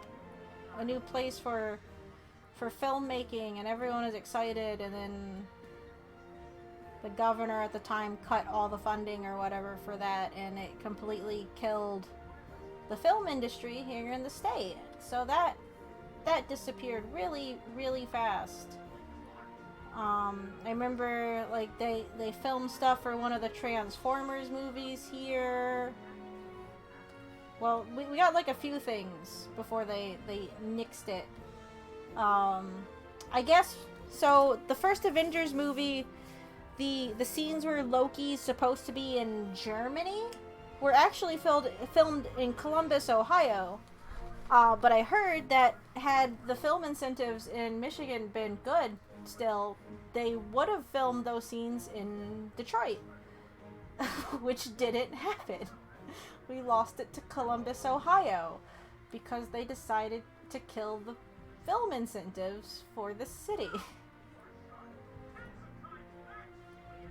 a new place for filmmaking," and everyone is excited. And then the governor at the time cut all the funding or whatever for that, and it completely killed the film industry here in the state. So that disappeared really, really fast. I remember like they filmed stuff for one of the Transformers movies here. Well, we got like a few things before they nixed it. I guess so. The first Avengers movie, the scenes where Loki's supposed to be in Germany were actually filmed in Columbus, Ohio. But I heard that had the film incentives in Michigan been good still, they would have filmed those scenes in Detroit. Which didn't happen. We lost it to Columbus, Ohio, because they decided to kill the film incentives for the city.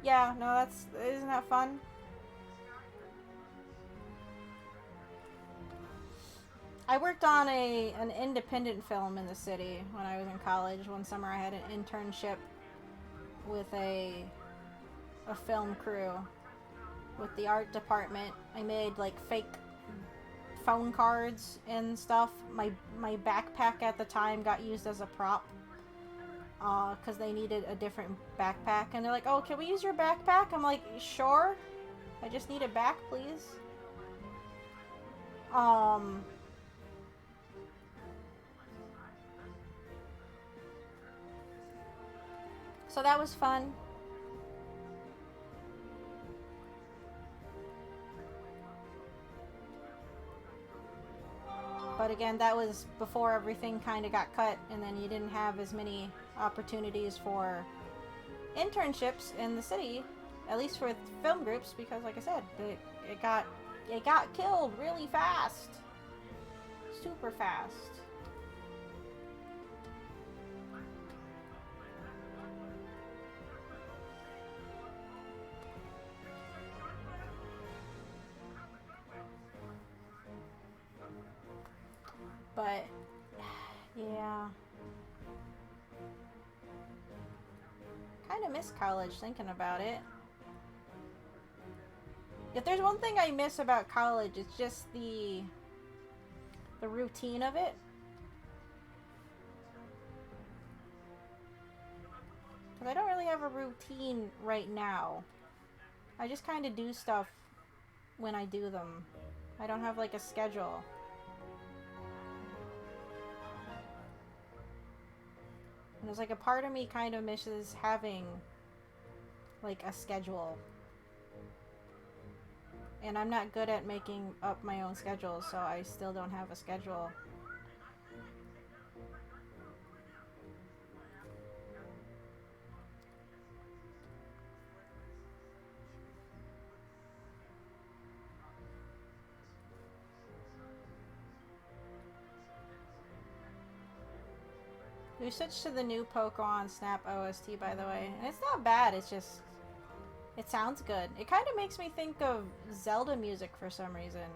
Yeah, no, isn't that fun? I worked on an independent film in the city when I was in college. One summer I had an internship with a film crew with the art department. I made like fake phone cards and stuff. My backpack at the time got used as a prop because they needed a different backpack, and they're like, "Oh, can we use your backpack?" I'm like, "Sure. I just need it back, please." So that was fun. But again, that was before everything kind of got cut, and then you didn't have as many opportunities for internships in the city, at least for film groups, because like I said, it got killed really fast. Super fast. But yeah, kind of miss college thinking about it. If there's one thing I miss about college, it's just the routine of it. Because I don't really have a routine right now. I just kind of do stuff when I do them. I don't have like a schedule. And there's like a part of me kind of misses having like a schedule. And I'm not good at making up my own schedule, so I still don't have a schedule. We switched to the new Pokemon Snap OST, by the way. And it's not bad, it's just... it sounds good. It kind of makes me think of Zelda music for some reason.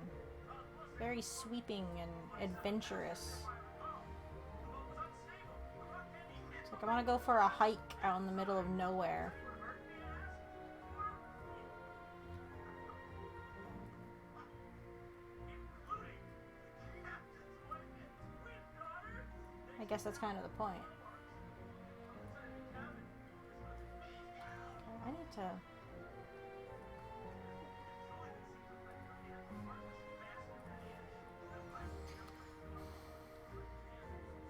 very sweeping and adventurous. It's like I want to go for a hike out in the middle of nowhere. I guess that's kind of the point. Okay, I need to...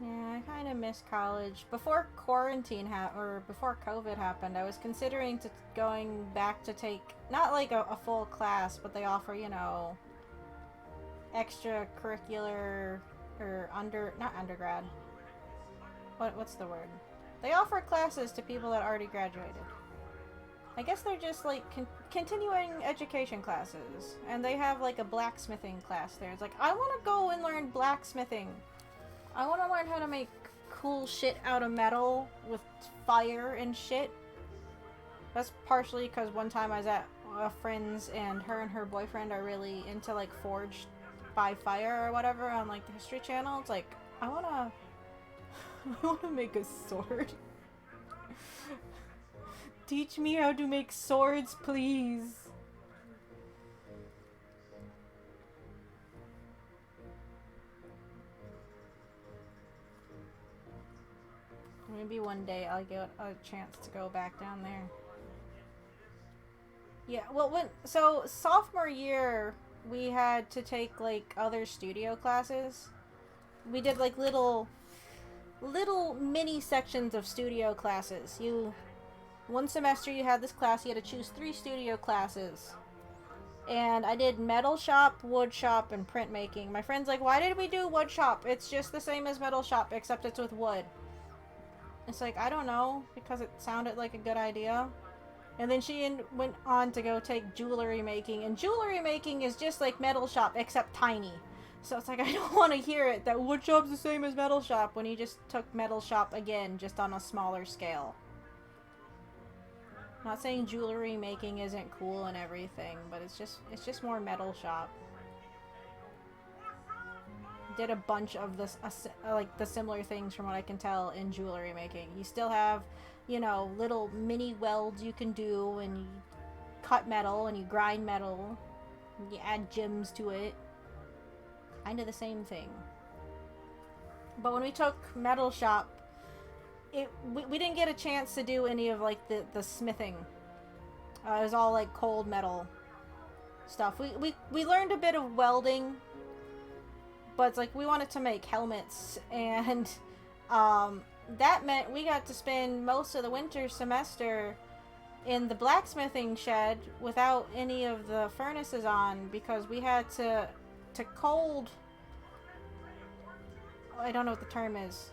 Yeah, I kind of miss college. Before quarantine or before COVID happened, I was considering going back to take, not like a full class, but they offer, you know, extracurricular, or not undergrad. What's the word? They offer classes to people that already graduated. I guess they're just like continuing education classes. And they have like a blacksmithing class there. It's like, I want to go and learn blacksmithing. I want to learn how to make cool shit out of metal with fire and shit. That's partially because one time I was at a friend's and her boyfriend are really into like Forged by Fire or whatever on like the History Channel. It's like, I want to make a sword. Teach me how to make swords, please. Maybe one day I'll get a chance to go back down there. Yeah, well, so sophomore year, we had to take like other studio classes. We did like little mini sections of studio classes. One semester you had this class, you had to choose 3 studio classes. And I did metal shop, wood shop, and printmaking. My friend's like, why did we do wood shop? It's just the same as metal shop, except it's with wood. It's like, I don't know, because it sounded like a good idea. And then she went on to go take jewelry making, and jewelry making is just like metal shop, except tiny. So it's like, I don't want to hear it, that wood shop's the same as metal shop, when you just took metal shop again, just on a smaller scale. I'm not saying jewelry making isn't cool and everything, but it's just more metal shop. Did a bunch of this, like the similar things from what I can tell in jewelry making. You still have, you know, little mini welds you can do, and you cut metal and you grind metal, and you add gems to it. Kind of the same thing. But when we took metal shop, we didn't get a chance to do any of like the smithing. It was all like cold metal stuff. We learned a bit of welding. But it's like, we wanted to make helmets, and that meant we got to spend most of the winter semester in the blacksmithing shed without any of the furnaces on, because we had to cold... I don't know what the term is.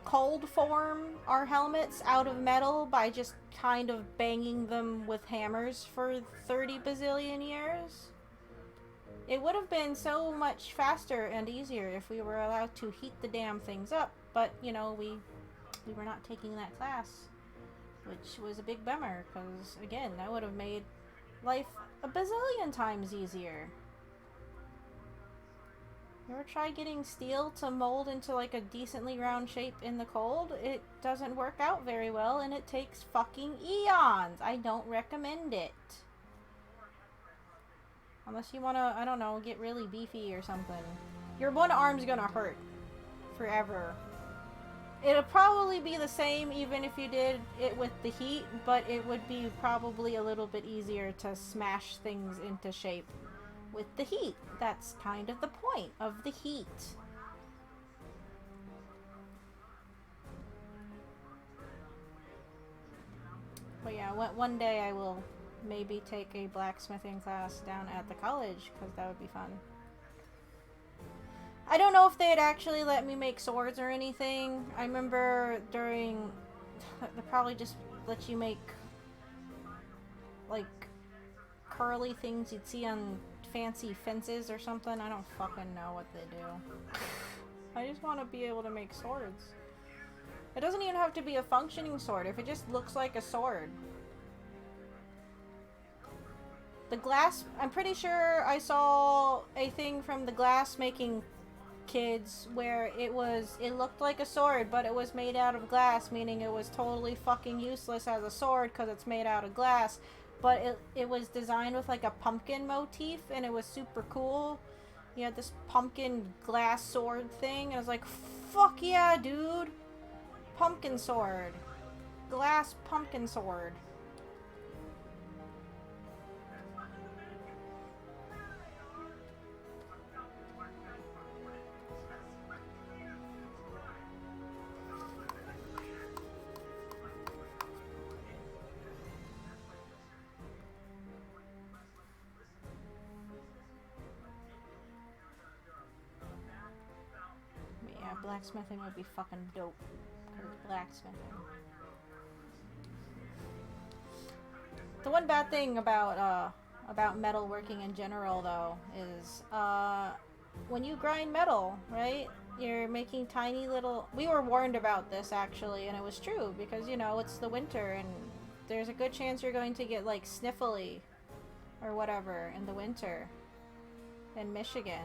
Cold form our helmets out of metal by just kind of banging them with hammers for 30 bazillion years. It would have been so much faster and easier if we were allowed to heat the damn things up, but, you know, we were not taking that class, which was a big bummer, because, again, that would have made life a bazillion times easier. You ever try getting steel to mold into, like, a decently round shape in the cold? It doesn't work out very well, and it takes fucking eons. I don't recommend it. Unless you want to, I don't know, get really beefy or something. Your one arm's gonna hurt. Forever. It'll probably be the same even if you did it with the heat, but it would be probably a little bit easier to smash things into shape with the heat. That's kind of the point of the heat. But yeah, one day I will maybe take a blacksmithing class down at the college, because that would be fun. I don't know if they'd actually let me make swords or anything. I remember they probably just let you make like curly things you'd see on fancy fences or something. I don't fucking know what they do. I just want to be able to make swords. It doesn't even have to be a functioning sword if it just looks like a sword. The glass, I'm pretty sure I saw a thing from the glass making kids where it looked like a sword, but it was made out of glass, meaning it was totally fucking useless as a sword because it's made out of glass. But it was designed with like a pumpkin motif, and it was super cool. You had this pumpkin glass sword thing, and I was like, fuck yeah, dude! Pumpkin sword. Glass pumpkin sword. Blacksmithing would be fucking dope. Because it's blacksmithing. The one bad thing about metalworking in general, though, is when you grind metal, right? You're making tiny little... We were warned about this, actually, and it was true. Because, you know, it's the winter, and there's a good chance you're going to get, like, sniffly or whatever in the winter in Michigan.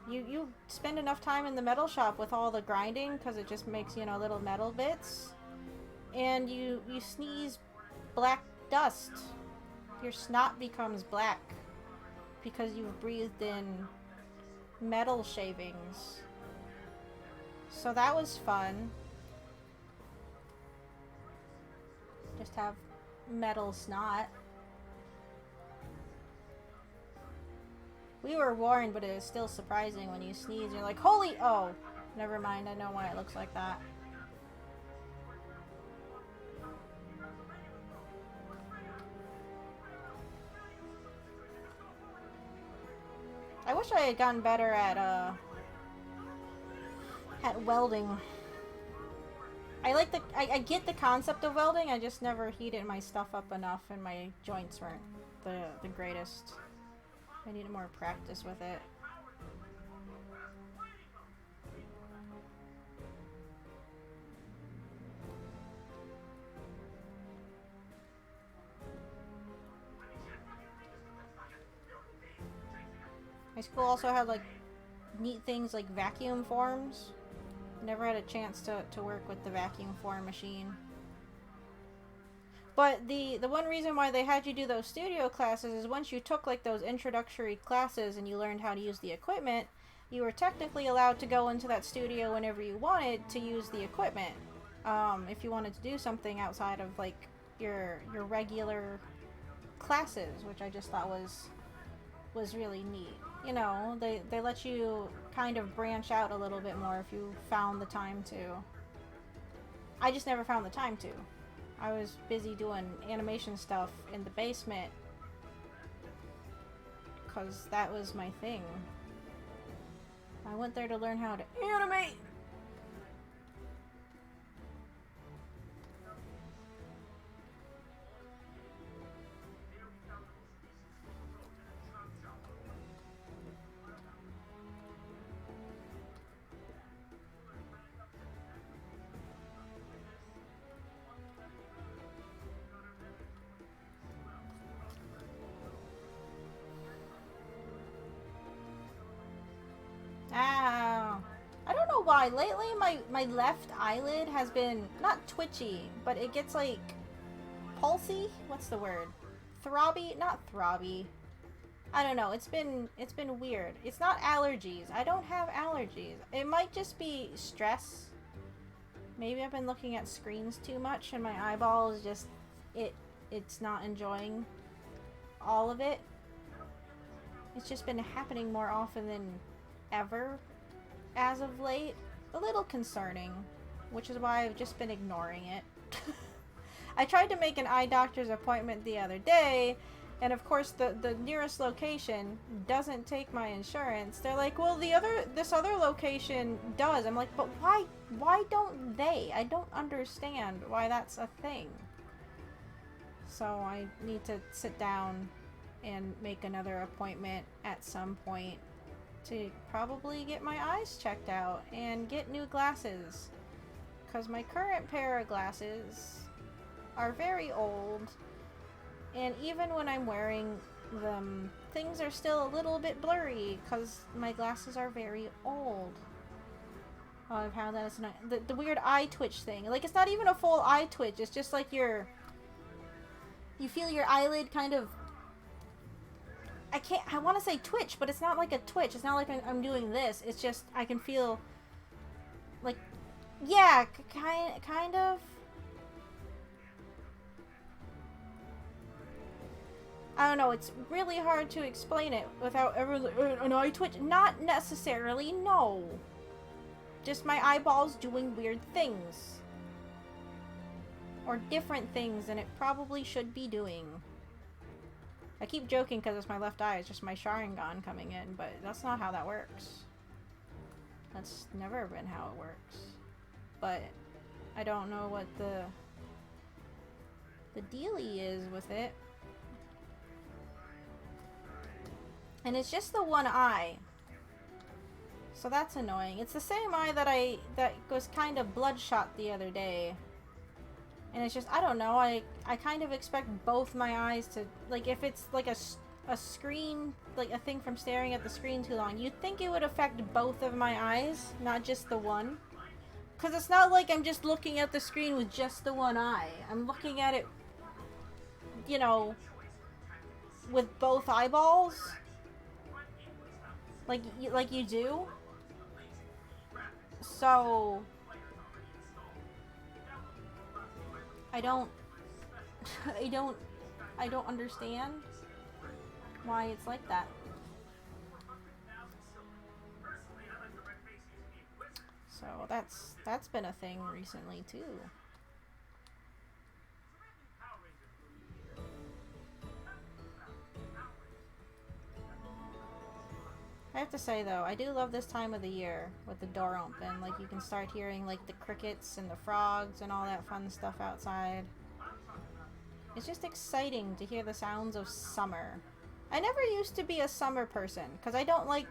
You spend enough time in the metal shop with all the grinding, because it just makes, you know, little metal bits, and you sneeze black dust. Your snot becomes black because you've breathed in metal shavings. So that was fun. Just have metal snot. We were warned, but it is still surprising when you sneeze. You're like, holy... Oh, never mind. I know why it looks like that. I wish I had gotten better at welding. I get the concept of welding. I just never heated my stuff up enough, and my joints weren't the greatest. I needed more practice with it. My school also had like neat things like vacuum forms. Never had a chance to work with the vacuum form machine. But the one reason why they had you do those studio classes is once you took like those introductory classes and you learned how to use the equipment, you were technically allowed to go into that studio whenever you wanted to use the equipment. If you wanted to do something outside of like your regular classes, which I just thought was really neat. You know, they let you kind of branch out a little bit more if you found the time to. I just never found the time to. I was busy doing animation stuff in the basement because that was my thing. I went there to learn how to animate. Ow. I don't know why. Lately, my left eyelid has been, not twitchy, but it gets like pulsy? What's the word? Throbby? Not throbby. I don't know. It's been weird. It's not allergies. I don't have allergies. It might just be stress. Maybe I've been looking at screens too much and my eyeball is just, it's not enjoying all of it. It's just been happening more often than ever as of late. A little concerning, which is why I've just been ignoring it. I tried to make an eye doctor's appointment the other day, and of course the nearest location doesn't take my insurance. They're like, well, this other location does. I'm like, but why don't they? I don't understand why that's a thing. So I need to sit down and make another appointment at some point to probably get my eyes checked out and get new glasses, because my current pair of glasses are very old And even when I'm wearing them, things are still a little bit blurry because my glasses are very old. Oh, I've had that as the weird eye twitch thing. Like, it's not even a full eye twitch. It's just like you feel your eyelid kind of, I want to say twitch, but it's not like a twitch. It's not like I'm doing this. It's just, I can feel, like, yeah, kind of. I don't know, it's really hard to explain it without everyone like, an eye twitch. Not necessarily, no. Just my eyeballs doing weird things. Or different things than it probably should be doing. I keep joking because it's my left eye, it's just my Sharingan coming in, but that's not how that works. That's never been how it works. But I don't know what the dealie is with it. And it's just the one eye. So that's annoying. It's the same eye that was kind of bloodshot the other day. And it's just, I don't know, I kind of expect both my eyes to, like, if it's like a screen, like a thing from staring at the screen too long, you'd think it would affect both of my eyes, not just the one. Because it's not like I'm just looking at the screen with just the one eye. I'm looking at it, you know, with both eyeballs. Like you do. So I don't understand why it's like that. So that's been a thing recently too. I have to say though, I do love this time of the year with the door open. Like, you can start hearing like the crickets and the frogs and all that fun stuff outside. It's just exciting to hear the sounds of summer. I never used to be a summer person because I don't like,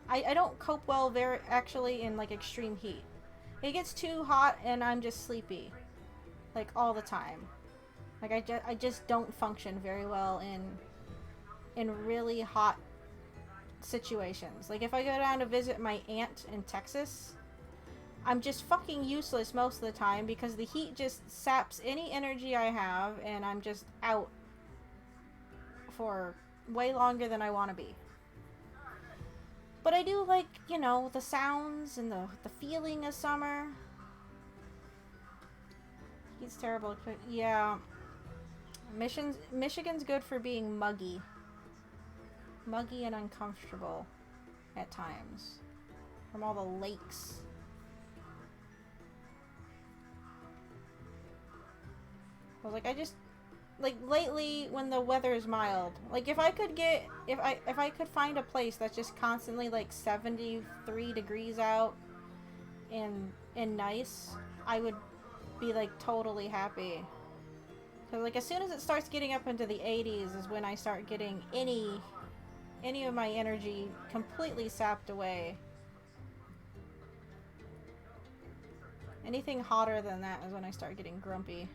I don't cope well actually in like extreme heat. It gets too hot and I'm just sleepy, like all the time. Like I just don't function very well in really hot situations. Like, if I go down to visit my aunt in Texas, I'm just fucking useless most of the time because the heat just saps any energy I have and I'm just out for way longer than I want to be. But I do like, you know, the sounds and the feeling of summer. It's terrible. Yeah. Michigan's good for being muggy. Muggy and uncomfortable at times from all the lakes. I was like, like lately when the weather is mild, like if I could find a place that's just constantly like 73 degrees out and nice, I would be like totally happy. Cause like as soon as it starts getting up into the 80s is when I start getting any of my energy completely sapped away. Anything hotter than that is when I start getting grumpy.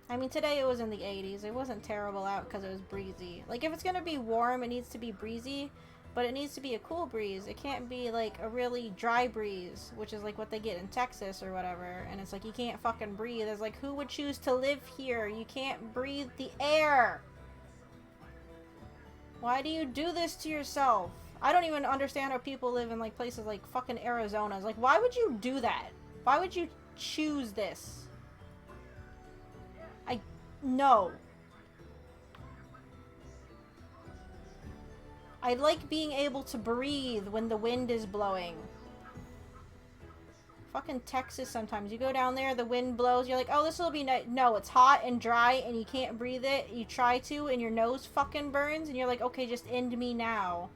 I mean, today it was in the 80s. It wasn't terrible out because it was breezy. Like, if it's gonna be warm, it needs to be breezy, but it needs to be a cool breeze. It can't be, like, a really dry breeze, which is, like, what they get in Texas or whatever. And it's like, you can't fucking breathe. It's like, who would choose to live here? You can't breathe the air. Why do you do this to yourself? I don't even understand how people live in, like, places like fucking Arizona. It's like, why would you do that? Why would you choose this? No. I like being able to breathe when the wind is blowing. Fucking Texas sometimes. You go down there, the wind blows, you're like, oh, this will be nice. No, it's hot and dry and you can't breathe it. You try to and your nose fucking burns and you're like, okay, just end me now.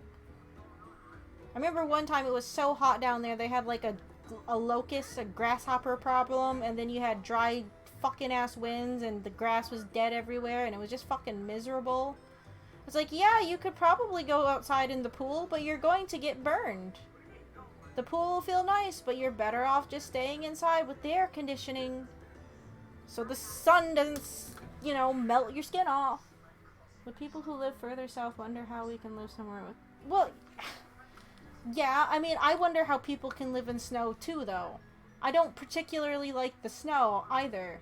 I remember one time it was so hot down there, they had like a locust, a grasshopper problem, and then you had dry fucking ass winds and the grass was dead everywhere and it was just fucking miserable. It's like, yeah, you could probably go outside in the pool, but you're going to get burned. The pool will feel nice, but you're better off just staying inside with the air conditioning. So the sun doesn't, you know, melt your skin off. But people who live further south wonder how we can live somewhere with... Well, yeah, I mean, I wonder how people can live in snow too, though. I don't particularly like the snow, either.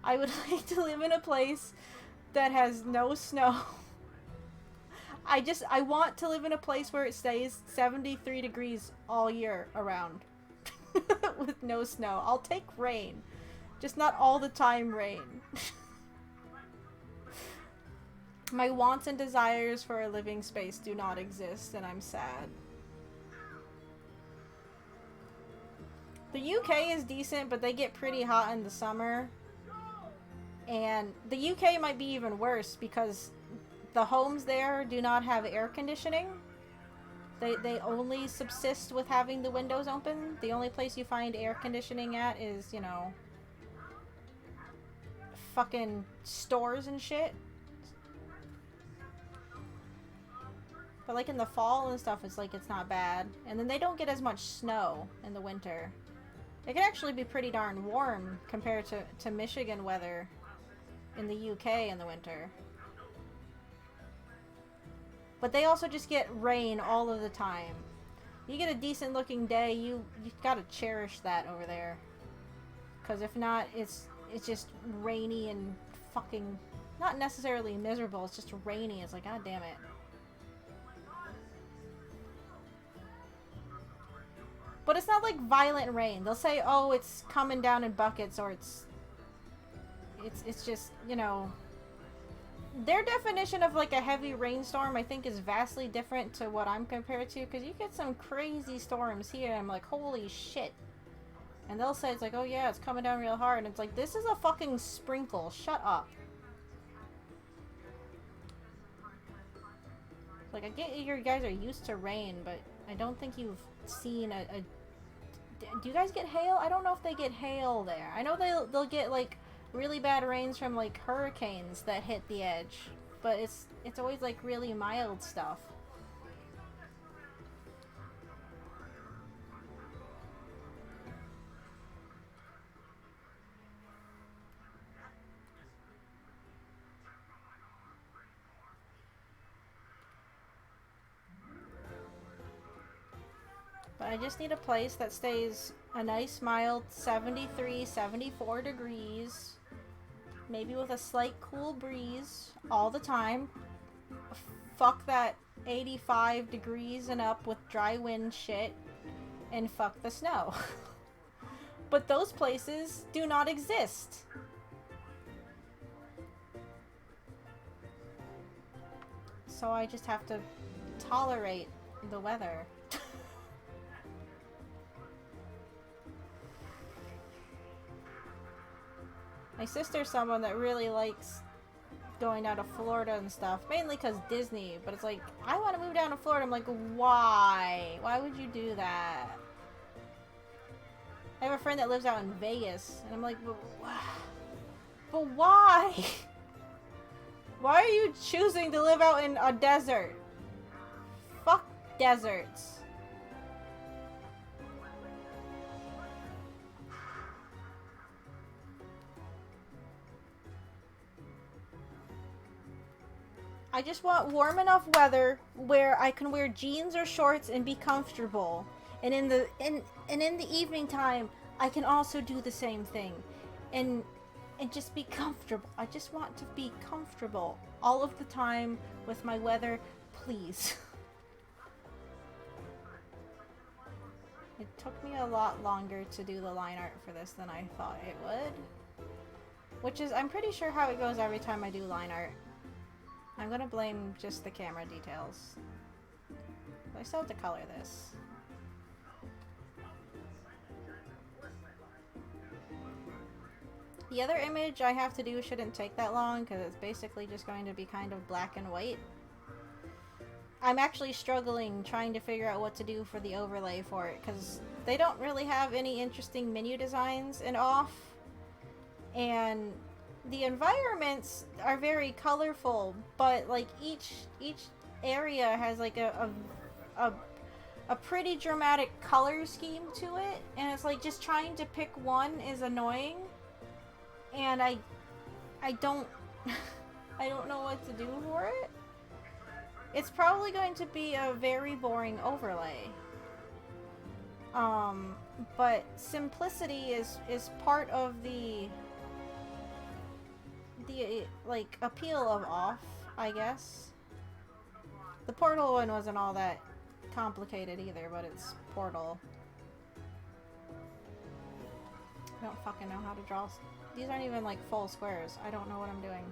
I would like to live in a place that has no snow. I want to live in a place where it stays 73 degrees all year around. With no snow. I'll take rain. Just not all the time rain. My wants and desires for a living space do not exist, and I'm sad. The UK is decent, but they get pretty hot in the summer. And the UK might be even worse because the homes there do not have air conditioning. They only subsist with having the windows open. The only place you find air conditioning at is, you know, fucking stores and shit. But like in the fall and stuff, it's like it's not bad. And then they don't get as much snow in the winter. It can actually be pretty darn warm compared to Michigan weather in the UK in the winter. But they also just get rain all of the time. You get a decent looking day, you gotta cherish that over there. Because if not, it's just rainy and fucking, not necessarily miserable, it's just rainy. It's like, god damn it. But it's not like violent rain. They'll say, oh, it's coming down in buckets, or it's just, you know, their definition of like a heavy rainstorm, I think, is vastly different to what I'm compared to, because you get some crazy storms here, and I'm like, holy shit. And they'll say, it's like, oh yeah, it's coming down real hard, and it's like, this is a fucking sprinkle, shut up. Like, I get you guys are used to rain, but I don't think you've seen a do you guys get hail? I don't know if they get hail there. I know they'll get like really bad rains from like hurricanes that hit the edge, but it's always like really mild stuff. But I just need a place that stays a nice mild 73, 74 degrees. Maybe with a slight cool breeze all the time. Fuck that 85 degrees and up with dry wind shit. And fuck the snow. But those places do not exist. So I just have to tolerate the weather. My sister's someone that really likes going down to Florida and stuff, mainly because Disney, but it's like, I want to move down to Florida. I'm like, why? Why would you do that? I have a friend that lives out in Vegas, and I'm like, but why? Why are you choosing to live out in a desert? Fuck deserts. I just want warm enough weather where I can wear jeans or shorts and be comfortable. And in the evening time, I can also do the same thing. And just be comfortable. I just want to be comfortable all of the time with my weather, please. It took me a lot longer to do the line art for this than I thought it would. Which is, I'm pretty sure how it goes every time I do line art. I'm gonna blame just the camera details. But I still have to color this. The other image I have to do shouldn't take that long because it's basically just going to be kind of black and white. I'm actually struggling trying to figure out what to do for the overlay for it because they don't really have any interesting menu designs in off. And the environments are very colorful, but like each area has like a a pretty dramatic color scheme to it, and it's like just trying to pick one is annoying, and I don't I don't know what to do for it. It's probably going to be a very boring overlay. But simplicity is part of the like appeal of off, I guess. The Portal one wasn't all that complicated either, but it's Portal. I don't fucking know how to draw. These aren't even like full squares. I don't know what I'm doing.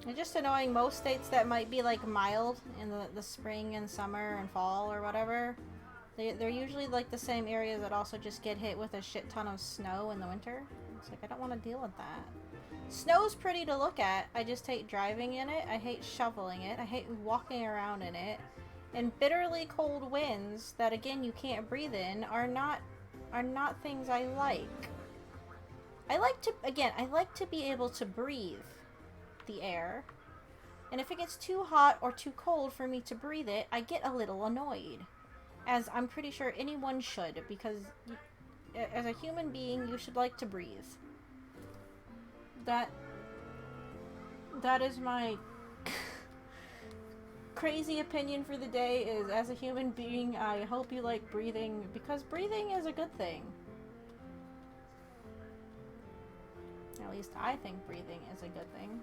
It's just annoying. Most states that might be like mild in the spring and summer and fall or whatever, they're usually like the same areas that also just get hit with a shit ton of snow in the winter. It's like, I don't want to deal with that. Snow's pretty to look at. I just hate driving in it. I hate shoveling it. I hate walking around in it. And bitterly cold winds that, again, you can't breathe in are not things I like. I like to be able to breathe the air. And if it gets too hot or too cold for me to breathe it, I get a little annoyed. As I'm pretty sure anyone should, because as a human being, you should like to breathe. That is my crazy opinion for the day is, as a human being, I hope you like breathing, because breathing is a good thing. At least I think breathing is a good thing.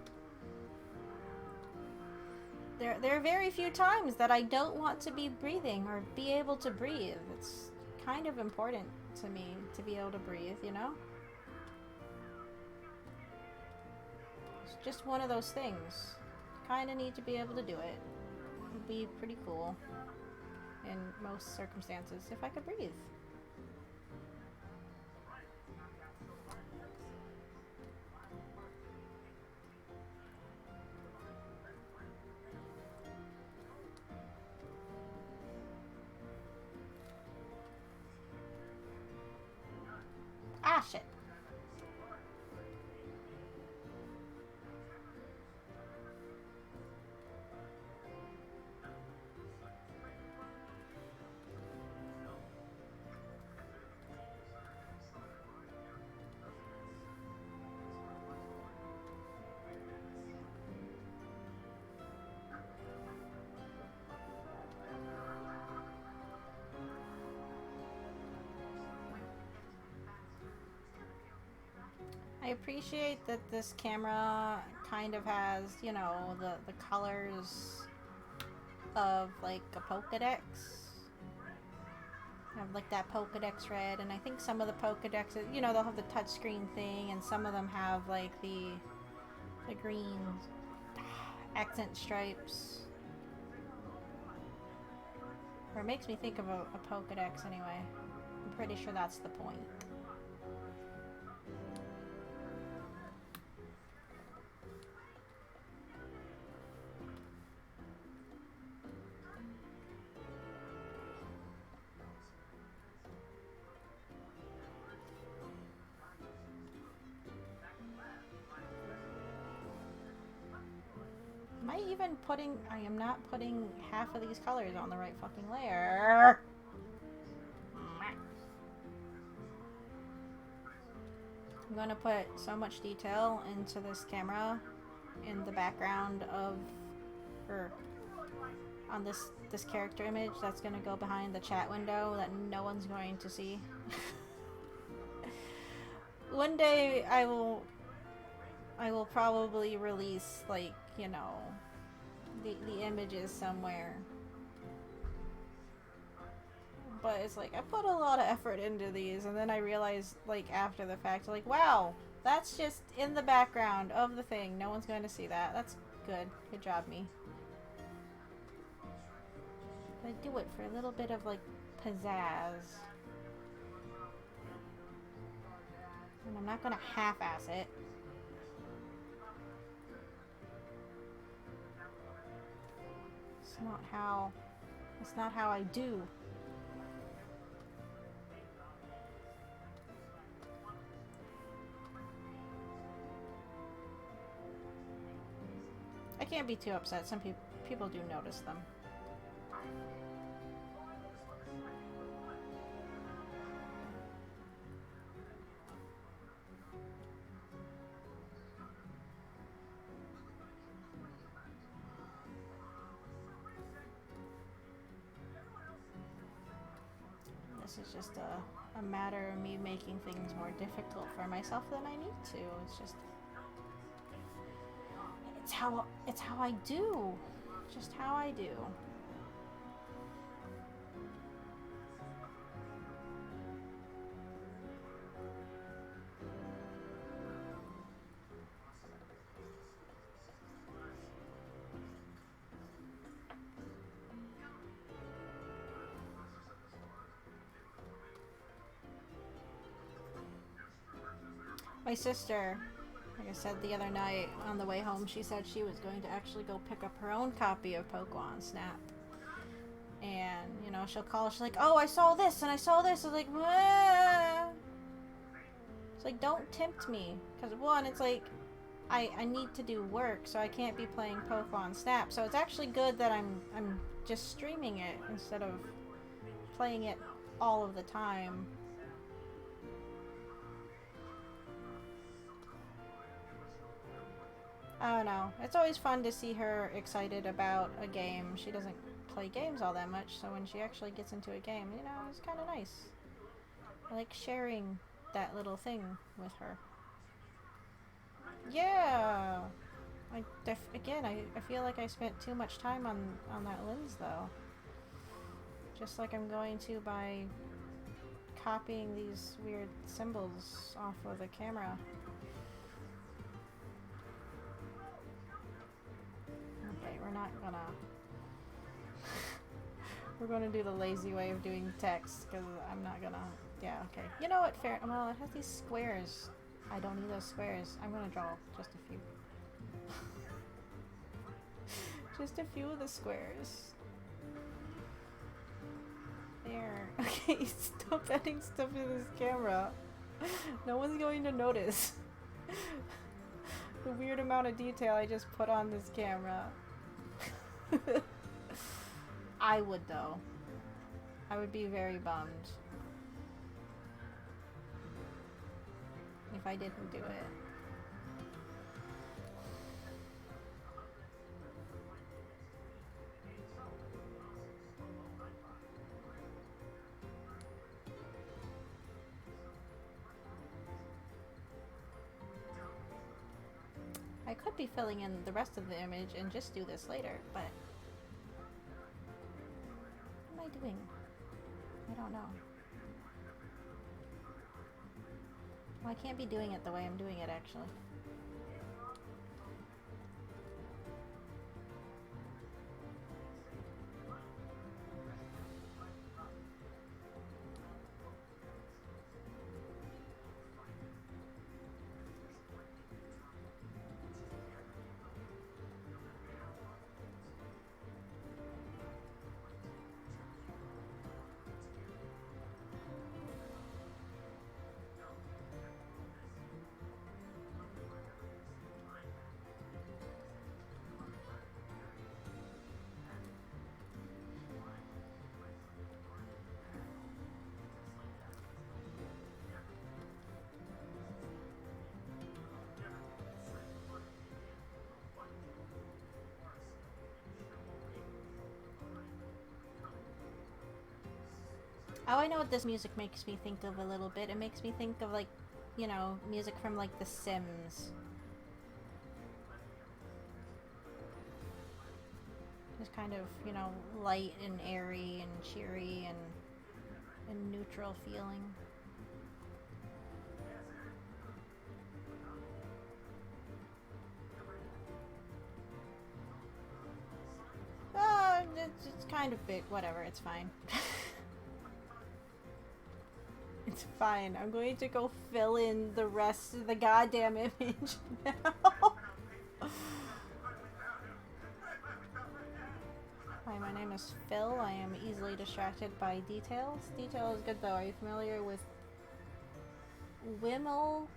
There are very few times that I don't want to be breathing or be able to breathe. It's kind of important to me to be able to breathe, you know? It's just one of those things. Kind of need to be able to do it. It'd be pretty cool in most circumstances if I could breathe. Ah, shit. I appreciate that this camera kind of has, you know, the colors of like a Pokedex. I have like that Pokedex red, and I think some of the Pokedexes, you know, they'll have the touchscreen thing, and some of them have like the green accent stripes. Or it makes me think of a Pokedex anyway. I'm pretty sure that's the point. I am not putting half of these colors on the right fucking layer. I'm going to put so much detail into this camera in the background of, or on this character image that's going to go behind the chat window that no one's going to see. One day I will probably release, like, you know, the images somewhere. But it's like, I put a lot of effort into these, and then I realized, like, after the fact, like, wow, that's just in the background of the thing. No one's going to see that. That's good. Good job, me. But I do it for a little bit of, like, pizzazz. And I'm not going to half-ass it. It's not how It's not how I do. I can't be too upset. Some people do notice them. This is just a matter of me making things more difficult for myself than I need to. It's just it's how I do. Just how I do. My sister, like I said the other night on the way home, she said she was going to actually go pick up her own copy of Pokemon Snap. And, you know, she'll call, she's like, oh, I saw this and I saw this. I was like, ah. It's like, don't tempt me. Because, one, it's like, I need to do work, so I can't be playing Pokemon Snap. So it's actually good that I'm just streaming it instead of playing it all of the time. I don't know. It's always fun to see her excited about a game. She doesn't play games all that much, so when she actually gets into a game, you know, it's kind of nice. I like sharing that little thing with her. Yeah! Again, I feel like I spent too much time on that lens, though. Just like I'm going to by copying these weird symbols off of the camera. Okay, we're not gonna... we're gonna do the lazy way of doing text, because I'm not gonna... Yeah, okay. You know what, fair... Well, it has these squares. I don't need those squares. I'm gonna draw just a few. Just a few of the squares. There. Okay, stop adding stuff to this camera. No one's going to notice the weird amount of detail I just put on this camera. I would, though. I would be very bummed if I didn't do it. I could be filling in the rest of the image and just do this later, but what am I doing? I don't know. Well, I can't be doing it the way I'm doing it, actually. Oh, I know what this music makes me think of a little bit. It makes me think of, like, you know, music from, like, The Sims. Just kind of, you know, light and airy and cheery and neutral feeling. It's kind of big. Whatever, it's fine. It's fine. I'm going to go fill in the rest of the goddamn image now. My Hi, my name is Phil. I am easily distracted by details. Detail is good though. Are you familiar with Wimmel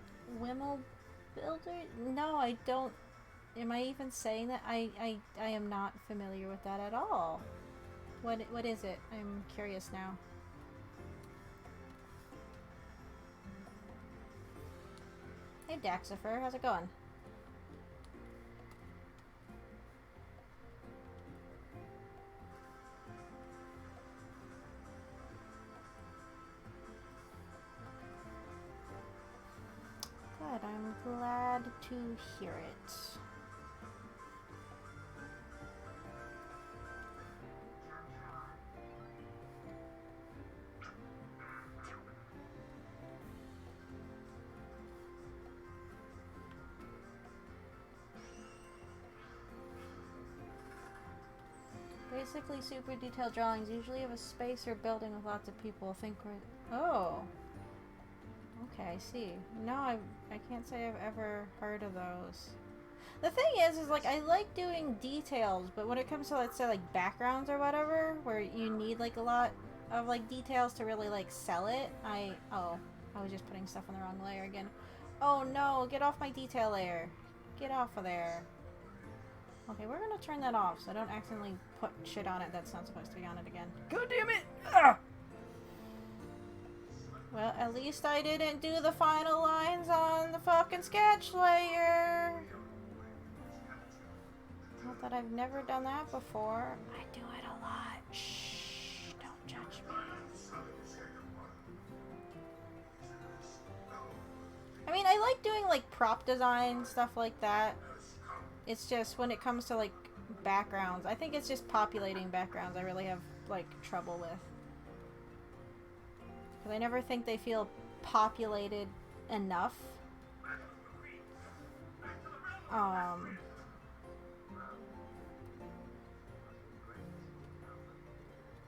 Builder? No, I don't. Am I even saying that? I am not familiar with that at all. What is it? I'm curious now. Hey Daxifer, how's it going? Good, I'm glad to hear it. Basically, super detailed drawings usually have a space or building with lots of people. Think we're... Oh! Okay, I see. No, I can't say I've ever heard of those. The thing is like, I like doing details, but when it comes to, let's say, like, backgrounds or whatever, where you need, like, a lot of, like, details to really, like, sell it, oh, I was just putting stuff on the wrong layer again. Oh no, get off my detail layer. Get off of there. Okay, we're gonna turn that off so I don't accidentally put shit on it that's not supposed to be on it again. God damn it! Ugh! Well, at least I didn't do the final lines on the fucking sketch layer. Not that I've never done that before. I do it a lot. Shh, don't judge me. I mean, I like doing, like, prop design, stuff like that. It's just, when it comes to, like, backgrounds, I think it's just populating backgrounds I really have, like, trouble with. Because I never think they feel populated enough.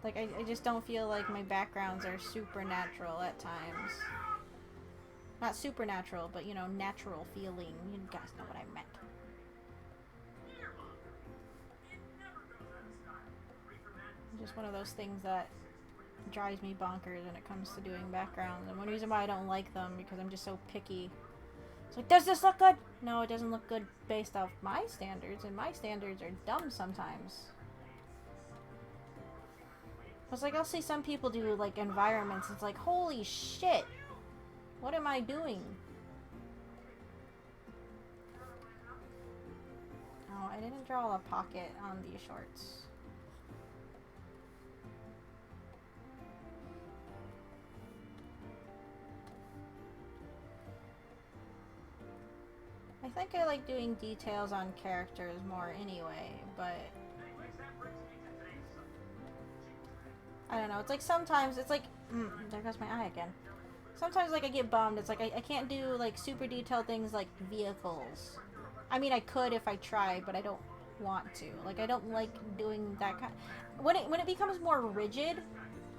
Like, I just don't feel like my backgrounds are supernatural at times. Not supernatural, but, you know, natural feeling. You guys know what I meant. Just one of those things that drives me bonkers when it comes to doing backgrounds. And one reason why I don't like them, because I'm just so picky. It's like, does this look good? No, it doesn't look good based off my standards, and my standards are dumb sometimes. It's like, I'll see some people do, like, environments. It's like, holy shit! What am I doing? Oh, I didn't draw a pocket on these shorts. I think I like doing details on characters more anyway, but... I don't know, it's like sometimes, it's like... there goes my eye again. Sometimes, like, I get bummed. It's like, I can't do, like, super detailed things like vehicles. I mean, I could if I tried, but I don't want to. Like, I don't like doing that kind... When it becomes more rigid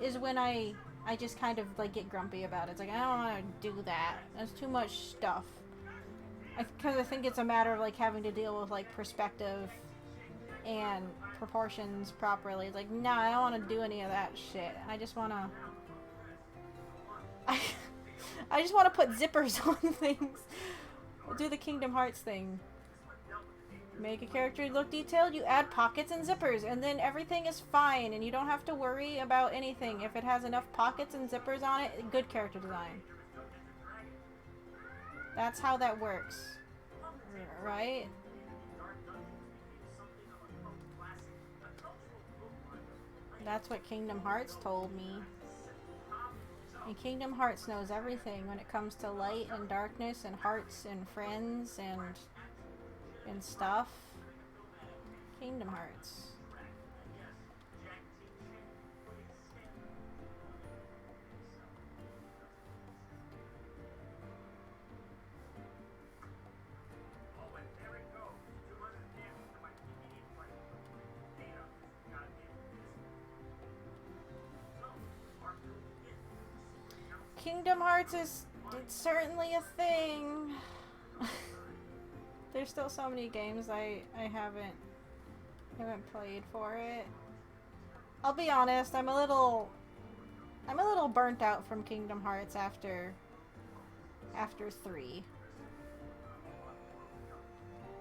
is when I just kind of, like, get grumpy about it. It's like, I don't want to do that. That's too much stuff. Because I think it's a matter of, like, having to deal with, like, perspective and proportions properly. It's like, nah, I don't want to do any of that shit. I just want to... I just want to put zippers on things. I'll do the Kingdom Hearts thing. Make a character look detailed, you add pockets and zippers, and then everything is fine, and you don't have to worry about anything. If it has enough pockets and zippers on it, good character design. That's how that works. Right? That's what Kingdom Hearts told me. And Kingdom Hearts knows everything when it comes to light and darkness and hearts and friends and stuff. Kingdom Hearts. Kingdom Hearts it's certainly a thing. There's still so many games I haven't played for it. I'll be honest, I'm a little burnt out from Kingdom Hearts after 3.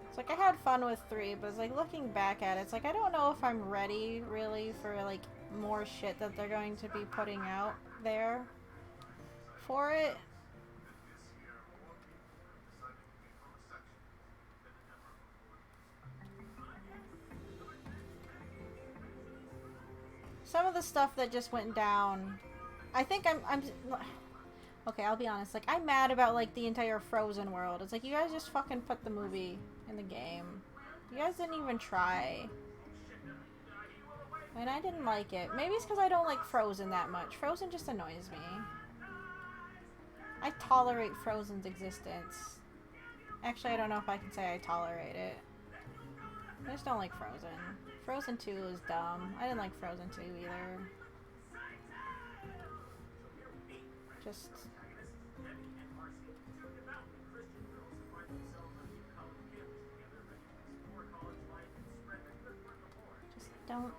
It's like I had fun with 3, but it's like looking back at it, it's like I don't know if I'm ready really for like more shit that they're going to be putting out there for it. Some of the stuff that just went down, I think I'm okay, I'll be honest, like I'm mad about like the entire Frozen world. It's like you guys just fucking put the movie in the game. You guys didn't even try. And I didn't like it. Maybe it's because I don't like Frozen that much. Frozen just annoys me. I tolerate Frozen's existence. Actually, I don't know if I can say I tolerate it. I just don't like Frozen. Frozen 2 is dumb. I didn't like Frozen 2 either. Just don't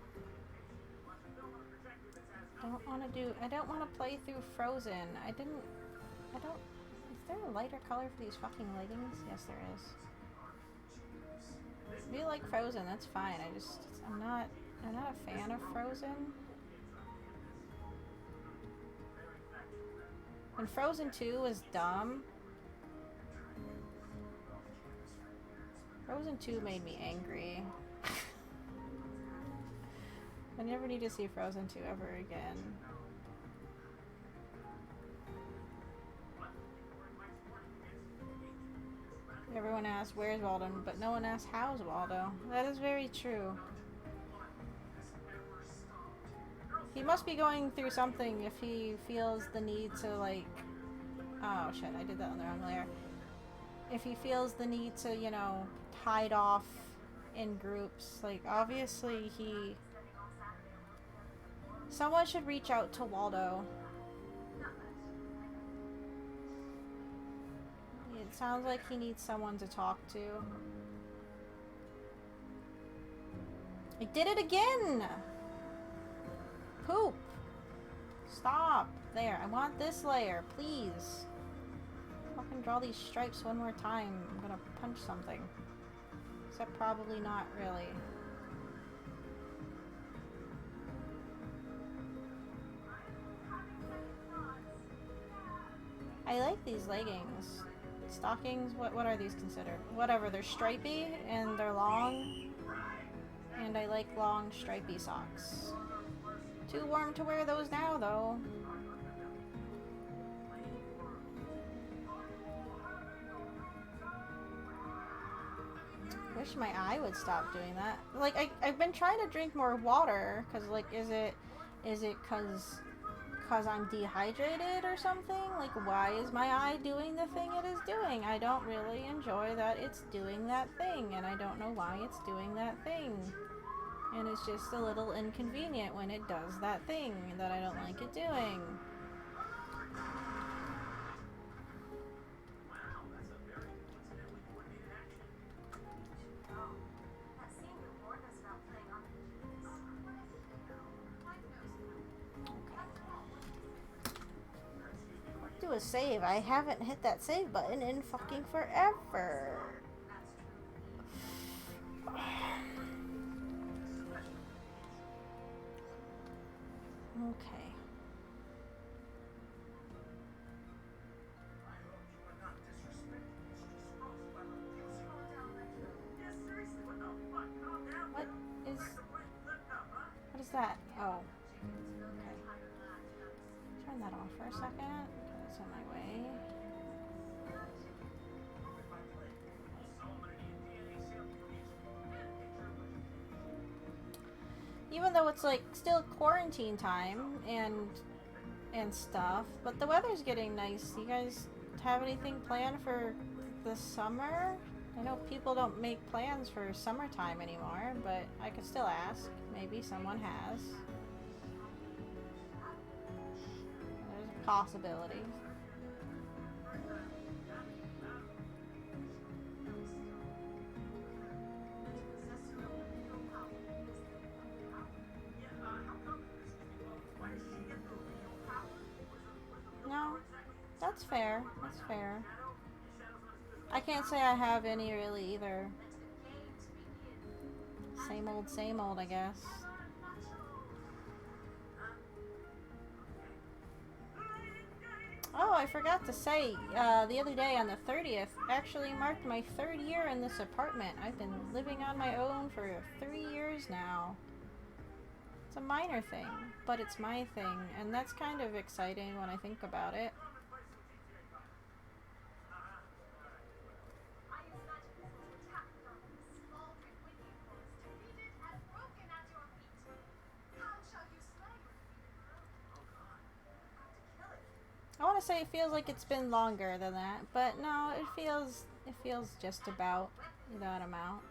want to do. I don't want to play through Frozen. I don't. Is there a lighter color for these fucking leggings? Yes, there is. If you like Frozen, that's fine. I'm not a fan of Frozen. And Frozen 2 was dumb. Frozen 2 made me angry. I never need to see Frozen 2 ever again. Everyone asks, where's Waldo? But no one asks, how's Waldo? That is very true. He must be going through something if he feels the need to, like... Oh, shit, I did that on the wrong layer. If he feels the need to, you know, hide off in groups, like, obviously he... Someone should reach out to Waldo. It sounds like he needs someone to talk to. I did it again! Poop! Stop! There, I want this layer, please. Fucking draw these stripes one more time. I'm gonna punch something. Except probably not really. I like these leggings. Stockings? What are these considered? Whatever, they're stripy and they're long. And I like long stripy socks. Too warm to wear those now though. Wish my eye would stop doing that. Like I've been trying to drink more water cuz like is it cuz I'm dehydrated or something? Like why is my eye doing the thing it is doing? I don't really enjoy that it's doing that thing and I don't know why it's doing that thing. And it's just a little inconvenient when it does that thing that I don't like it doing. Do a save. I haven't hit that save button in fucking forever. Okay. What is that? Oh. Okay. Turn that off for a second. It's on my way. Even though it's like still quarantine time and stuff, but the weather's getting nice. You guys have anything planned for the summer? I know people don't make plans for summertime anymore, but I could still ask. Maybe someone has. There's a possibility. That's fair. That's fair. I can't say I have any really either. Same old, I guess. Oh, I forgot to say, the other day on the 30th actually marked my 3rd year in this apartment. I've been living on my own for 3 years now. It's a minor thing, but it's my thing, and that's kind of exciting when I think about it. I want to say it feels like it's been longer than that, but no, it feels just about that amount.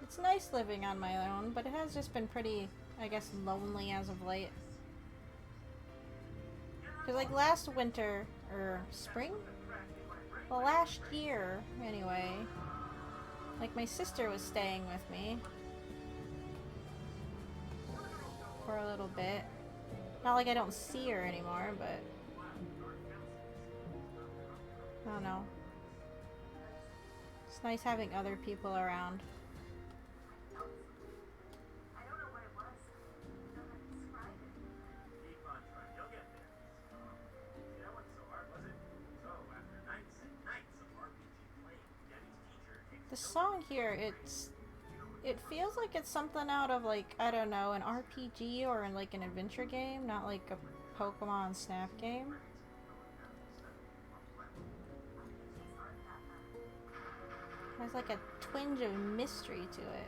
It's nice living on my own, but it has just been pretty, I guess, lonely as of late. Because, like, last winter, or spring? Well, last year, anyway, like, my sister was staying with me for a little bit. Not like I don't see her anymore, but I don't know. It's nice having other people around. The song here, it feels like it's something out of, like, I don't know, an RPG or in, like, an adventure game, not like a Pokemon Snap game. It has like a twinge of mystery to it.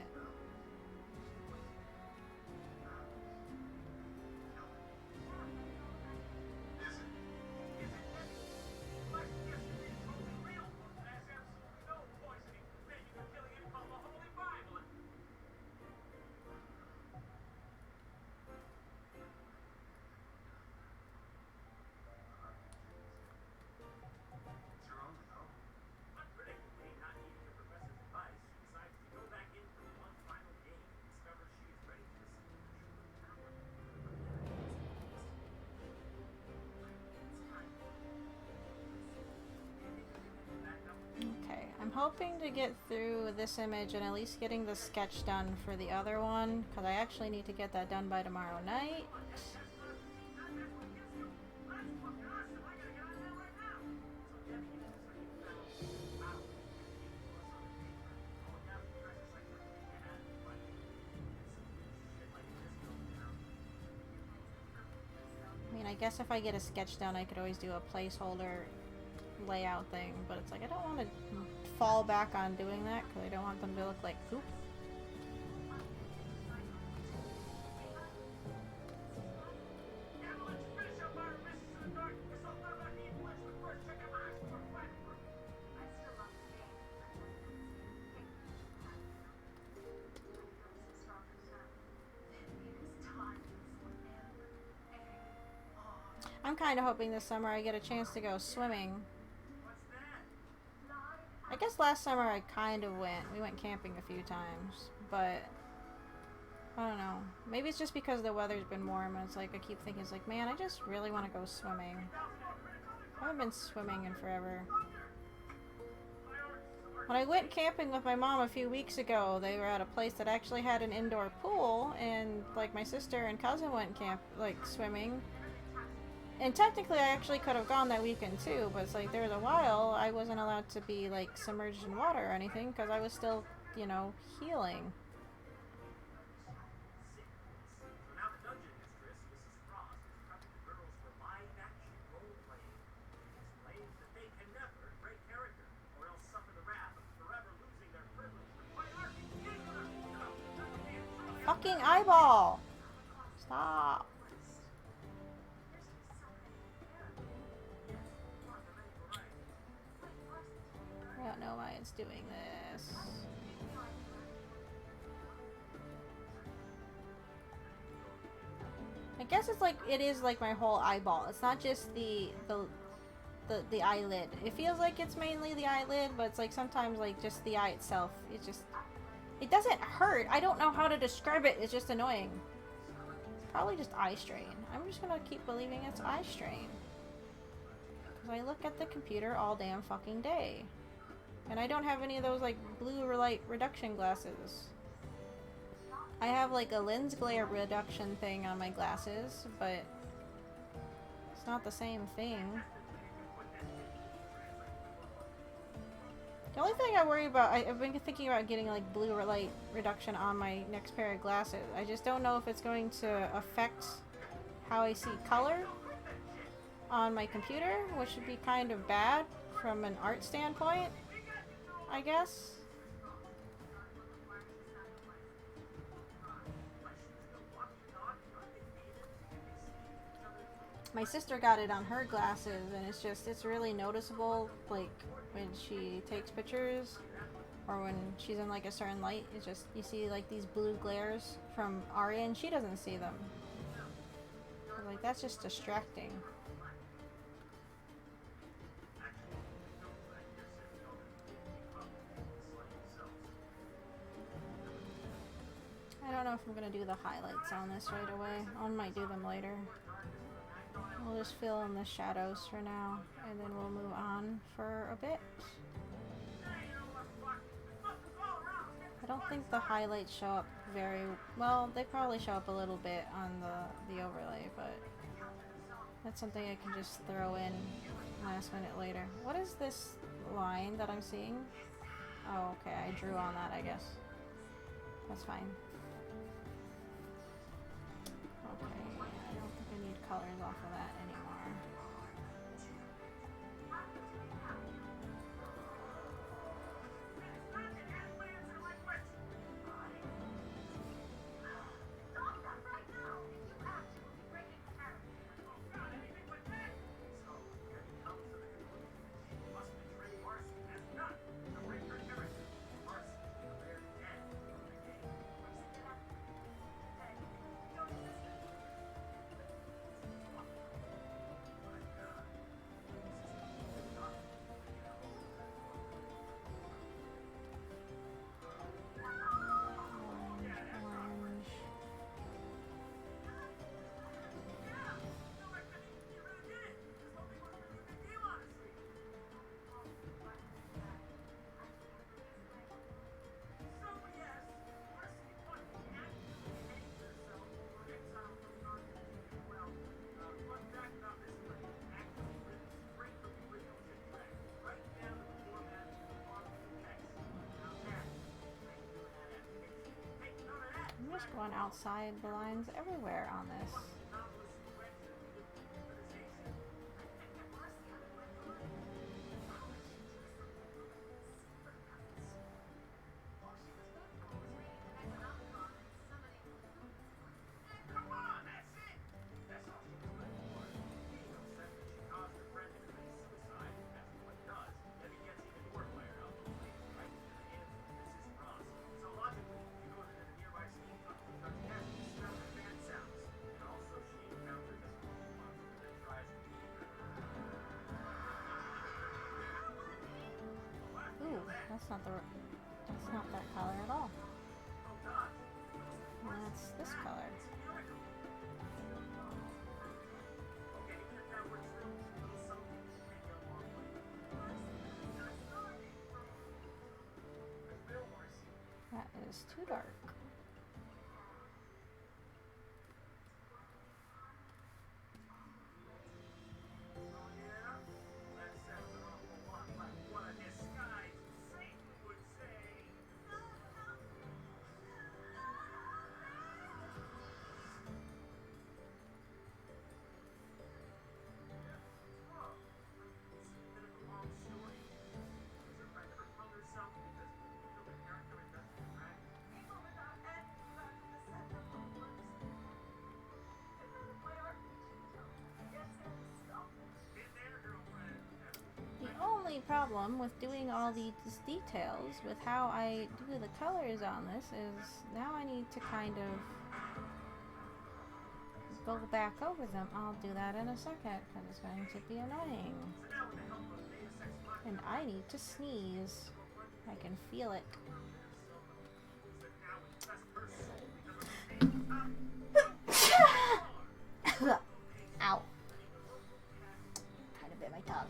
I'm hoping to get through this image and at least getting the sketch done for the other one, because I actually need to get that done by tomorrow night. I mean, I guess if I get a sketch done, I could always do a placeholder layout thing, but it's like I don't want to fall back on doing that because I don't want them to look like poop. I'm kind of hoping this summer I get a chance to go swimming. I guess last summer I kind of went. We went camping a few times, but I don't know. Maybe it's just because the weather's been warm and it's like I keep thinking, it's like, man, I just really want to go swimming. I haven't been swimming in forever. When I went camping with my mom a few weeks ago, they were at a place that actually had an indoor pool, and like my sister and cousin went swimming. And technically I actually could have gone that weekend too, but it's like there was a while I wasn't allowed to be like submerged in water or anything because I was still, you know, healing. Fucking eyeball! Stop. don't know why it's doing this. I guess it's like, it is like my whole eyeball. It's not just the eyelid. It feels like it's mainly the eyelid, but it's like sometimes like just the eye itself. It doesn't hurt. I don't know how to describe it. It's just annoying. Probably just eye strain. I'm just gonna keep believing it's eye strain. Because I look at the computer all damn fucking day. And I don't have any of those like blue light reduction glasses. I have like a lens glare reduction thing on my glasses, but it's not the same thing. The only thing I worry about, I've been thinking about getting like blue light reduction on my next pair of glasses. I just don't know if it's going to affect how I see color on my computer, which would be kind of bad from an art standpoint, I guess. My sister got it on her glasses, and it's really noticeable, like, when she takes pictures, or when she's in, like, a certain light, it's just, you see, like, these blue glares from our end, she doesn't see them. Like, that's just distracting. I don't know if I'm gonna do the highlights on this right away. I might do them later. We'll just fill in the shadows for now, and then we'll move on for a bit. I don't think the highlights show up very well. They probably show up a little bit on the overlay, but that's something I can just throw in last minute later. What is this line that I'm seeing? Oh, okay, I drew on that, I guess. That's fine. Okay, I don't think I need colors off of that anymore. I'm just going outside the lines everywhere on this. That's not that color at all. And that's this color. That is too dark. problem with doing all these details with how I do the colors on this is now I need to kind of go back over them. I'll do that in a second because it's going to be annoying. And I need to sneeze. I can feel it. Ow. Kind of bit my tongue.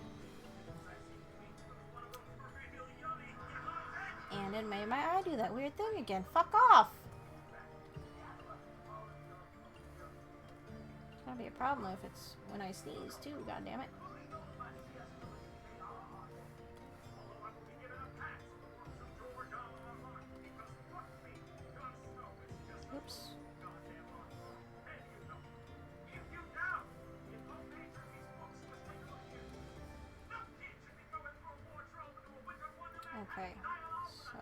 And it made my eye do that weird thing again. Fuck off! It's gonna be a problem if it's when I sneeze too, goddammit. Oops. Okay, so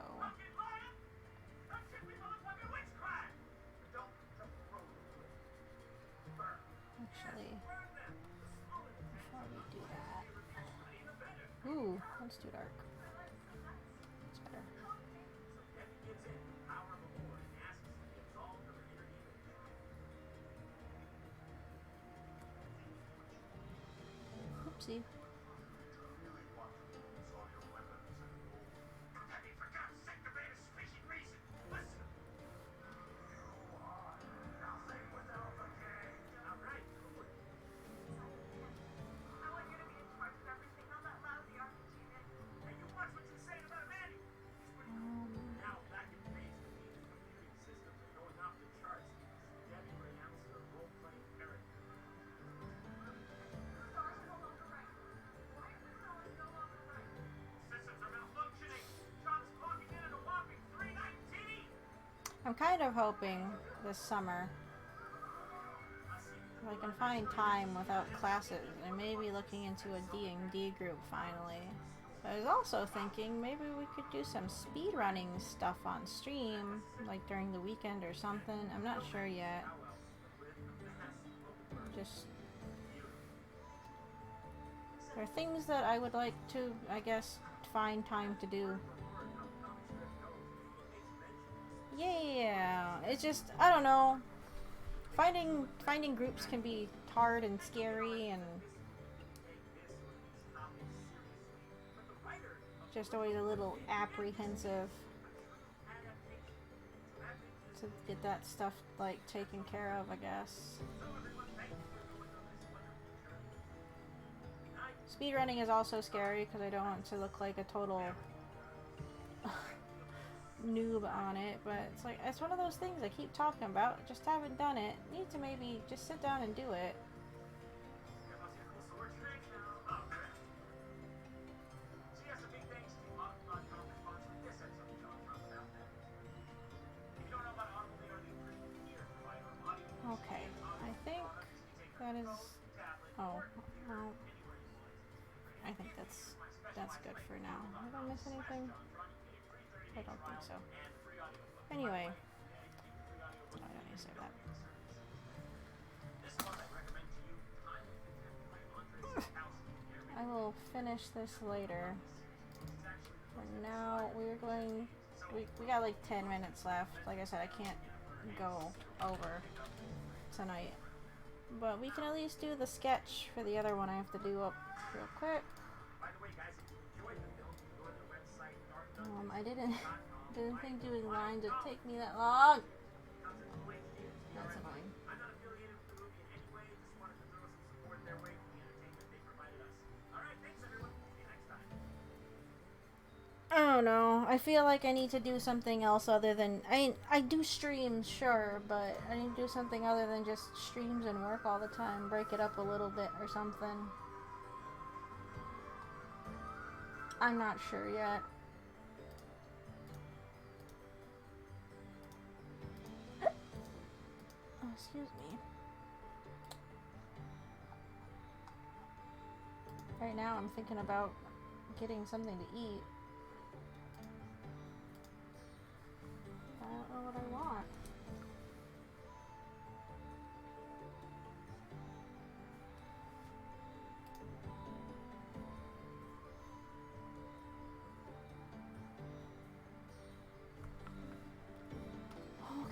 actually, before we do that, ooh, that's too dark. That's better. Oopsie. I'm kind of hoping this summer I can find time without classes and maybe looking into a D&D group finally. But I was also thinking maybe we could do some speedrunning stuff on stream, like during the weekend or something. I'm not sure yet. Just there are things that I would like to, I guess, find time to do. Yeah, it's just, I don't know. Finding groups can be hard and scary and just always a little apprehensive to get that stuff like taken care of, I guess. Speedrunning is also scary because I don't want to look like a total noob on it, but it's like, it's one of those things I keep talking about, just haven't done it. Need to maybe just sit down and do it. Okay, I think that is, oh, well, I think that's good for now. Did I miss anything? I don't think so. Anyway, I don't need to say that. I will finish this later. For now, we got like 10 minutes left. Like I said, I can't go over tonight. But we can at least do the sketch for the other one I have to do up real quick. I didn't think doing lines would take me that long. That's annoying. I don't know. I feel like I need to do something else other than I do streams, sure, but I need to do something other than just streams and work all the time. Break it up a little bit or something. I'm not sure yet. Oh, excuse me. Right now I'm thinking about getting something to eat. I don't know what I want.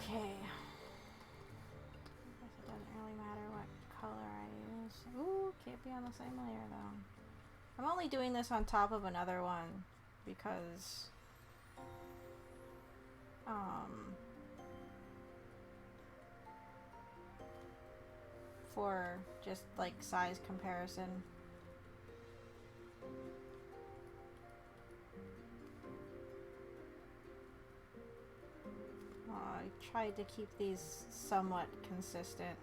Okay. I guess it doesn't really matter what color I use. Ooh, can't be on the same layer though. I'm only doing this on top of another one because for just like size comparison. I tried to keep these somewhat consistent.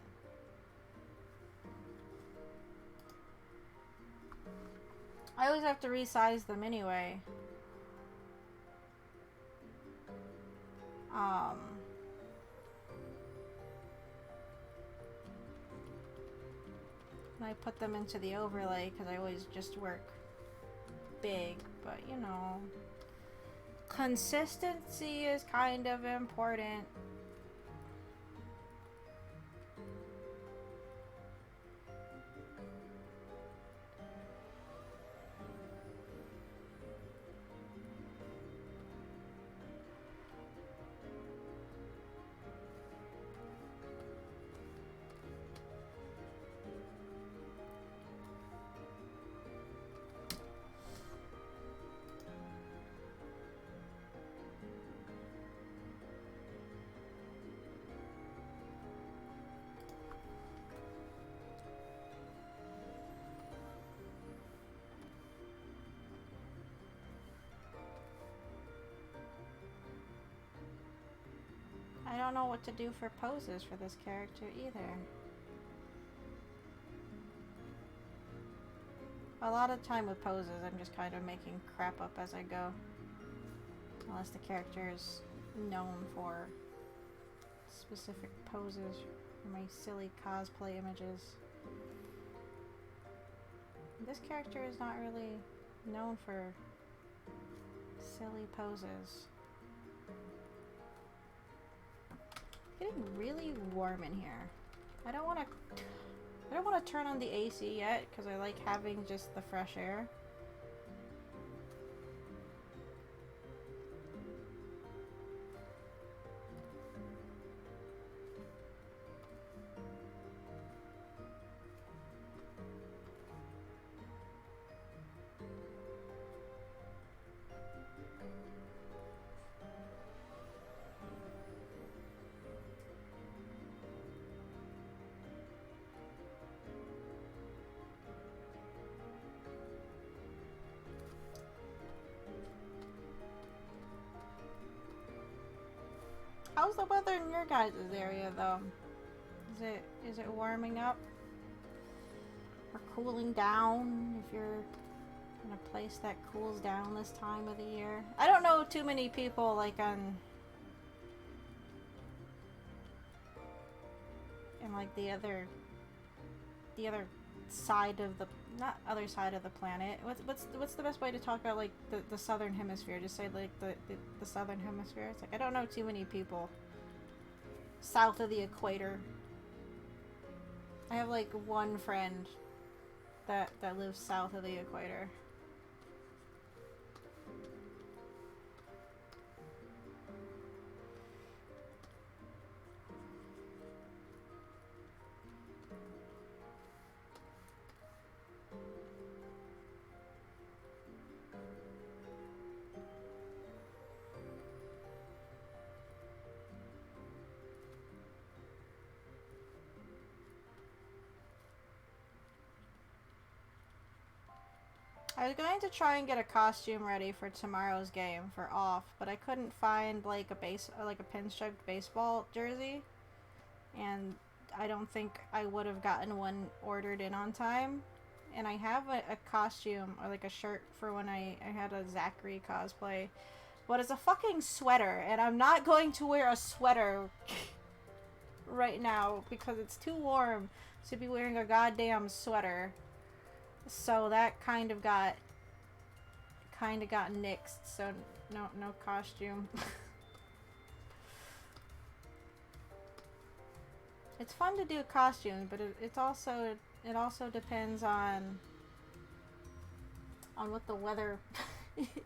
I always have to resize them anyway. And I put them into the overlay because I always just work big, but you know, consistency is kind of important. I don't know what to do for poses for this character either. A lot of time with poses, I'm just kind of making crap up as I go. Unless the character is known for specific poses for my silly cosplay images. This character is not really known for silly poses. It's getting really warm in here. I don't want to turn on the AC yet because I like having just the fresh air. How's the weather in your guys' area though? Is it warming up? Or cooling down if you're in a place that cools down this time of the year? I don't know too many people like in like the other side of the not other side of the planet. What's the best way to talk about like the southern hemisphere? Just say like the southern hemisphere. It's like I don't know too many people south of the equator. I have like one friend that lives south of the equator. I was going to try and get a costume ready for tomorrow's game for off, but I couldn't find like a pinstriped baseball jersey, and I don't think I would have gotten one ordered in on time. And I have a costume or like a shirt for when I had a Zachary cosplay, but it's a fucking sweater, and I'm not going to wear a sweater right now because it's too warm to be wearing a goddamn sweater. So that kind of got nixed, so no costume. It's fun to do costumes, but it also depends on what the weather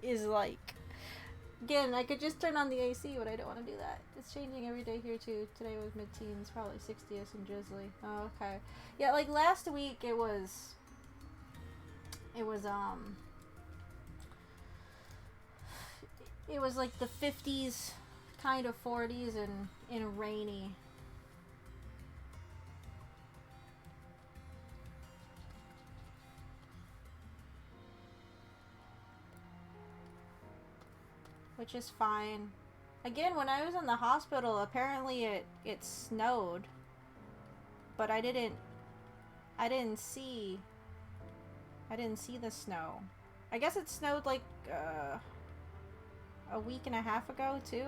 is like. Again, I could just turn on the AC, but I don't want to do that. It's changing every day here too. Today was mid-teens, probably 60ish and drizzly. Oh, okay. Yeah, like last week it was it was like the 50s, kind of 40s, and rainy. Which is fine. Again, when I was in the hospital, apparently it snowed, but I didn't see the snow. I guess it snowed like a week and a half ago too.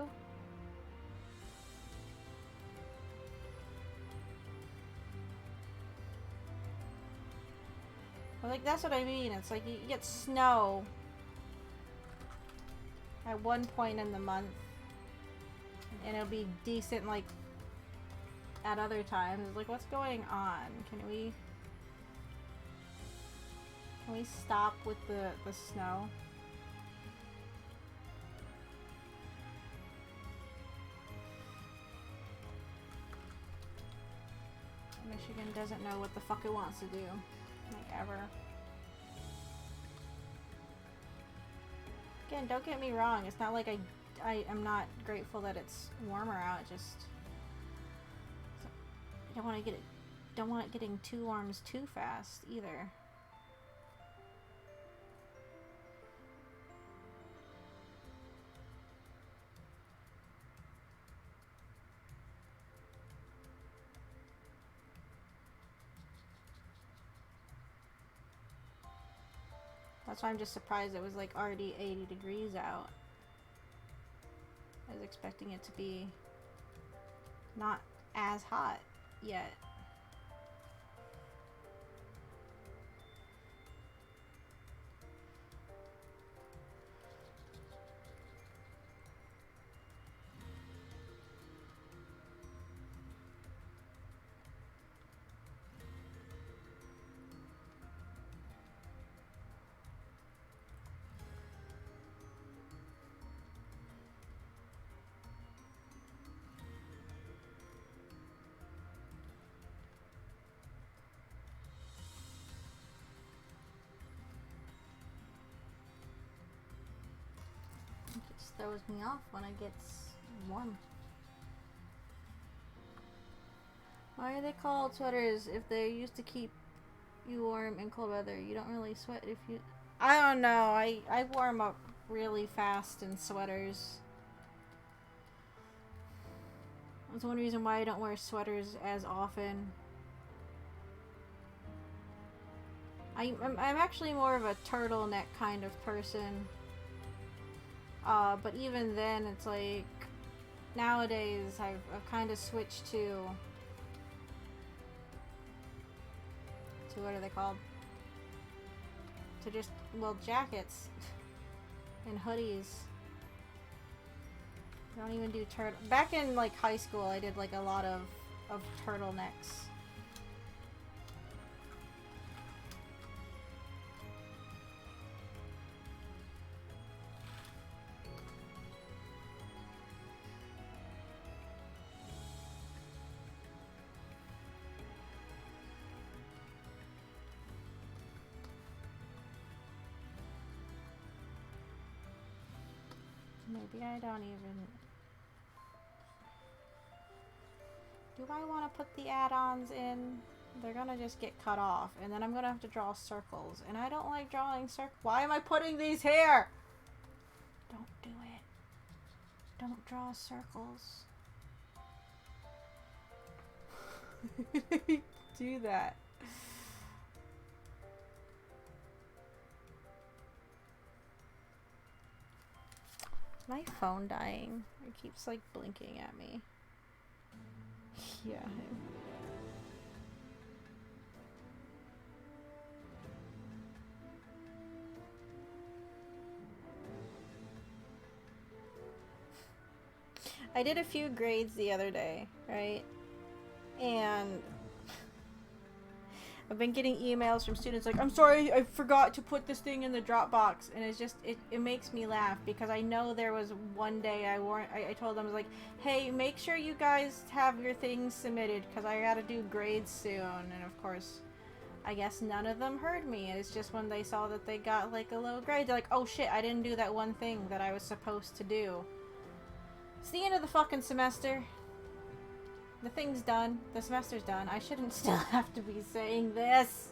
But like that's what I mean. It's like you get snow at one point in the month, and it'll be decent like at other times. It's like, what's going on? Can we stop with the snow? Michigan doesn't know what the fuck it wants to do. Like, ever. Again, don't get me wrong. It's not like I'm not grateful that it's warmer out. Just I don't want it getting too warm too fast either. That's why I'm just surprised it was like already 80 degrees out. I was expecting it to be not as hot yet. Throws me off when it gets warm. Why are they called sweaters if they're used to keep you warm in cold weather? You don't really sweat if you... I don't know. I warm up really fast in sweaters. That's one reason why I don't wear sweaters as often. I'm actually more of a turtleneck kind of person. But even then, it's like, nowadays, I've kind of switched to what are they called? To just, well, jackets and hoodies. I don't even do back in, like, high school, I did, like, a lot of turtlenecks. Maybe I don't even... Do I want to put the add-ons in? They're gonna just get cut off, and then I'm gonna have to draw circles, and I don't like drawing circles. Why am I putting these here? Don't do it. Don't draw circles. Do that. My phone dying? It keeps like blinking at me. Yeah. I did a few grades the other day, right? And I've been getting emails from students like, I'm sorry, I forgot to put this thing in the Dropbox. And it's just, it makes me laugh because I know there was one day I told them, I was like, hey, make sure you guys have your things submitted because I gotta do grades soon. And of course, I guess none of them heard me. It's just when they saw that they got like a low grade, they're like, oh shit, I didn't do that one thing that I was supposed to do. It's the end of the fucking semester. The thing's done. The semester's done. I shouldn't still have to be saying this.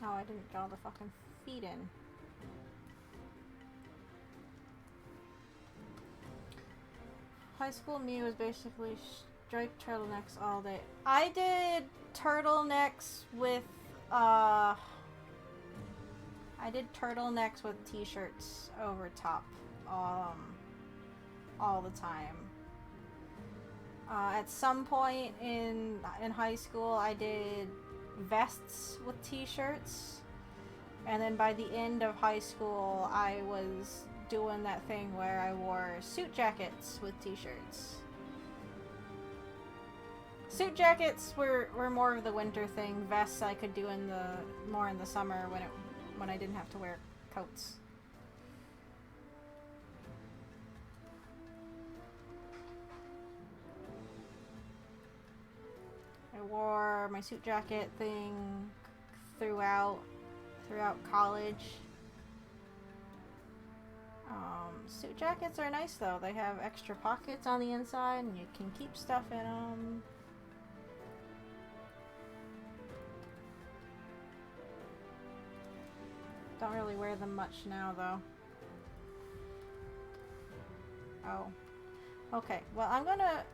Oh, I didn't draw the fucking feet in. High school me was basically striped turtlenecks all day. I did turtlenecks with, I did turtlenecks with t-shirts over top, all the time. At some point in high school, I did vests with t-shirts. And then by the end of high school, I was doing that thing where I wore suit jackets with t-shirts. Suit jackets were more of the winter thing. Vests I could do more in the summer when I didn't have to wear coats. I wore my suit jacket thing throughout college. Suit jackets are nice though. They have extra pockets on the inside and you can keep stuff in them. Don't really wear them much now though. Oh. Okay, well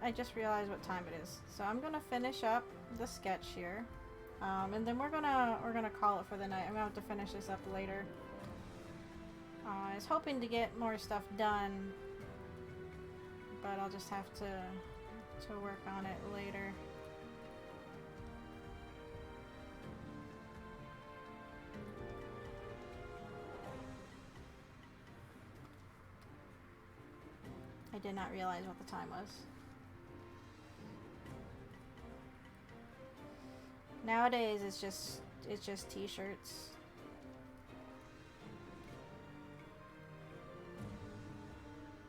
I just realized what time it is. So I'm gonna finish up the sketch here. And then we're gonna call it for the night. I'm gonna have to finish this up later. I was hoping to get more stuff done, but I'll just have to work on it later. I did not realize what the time was. Nowadays it's just t-shirts.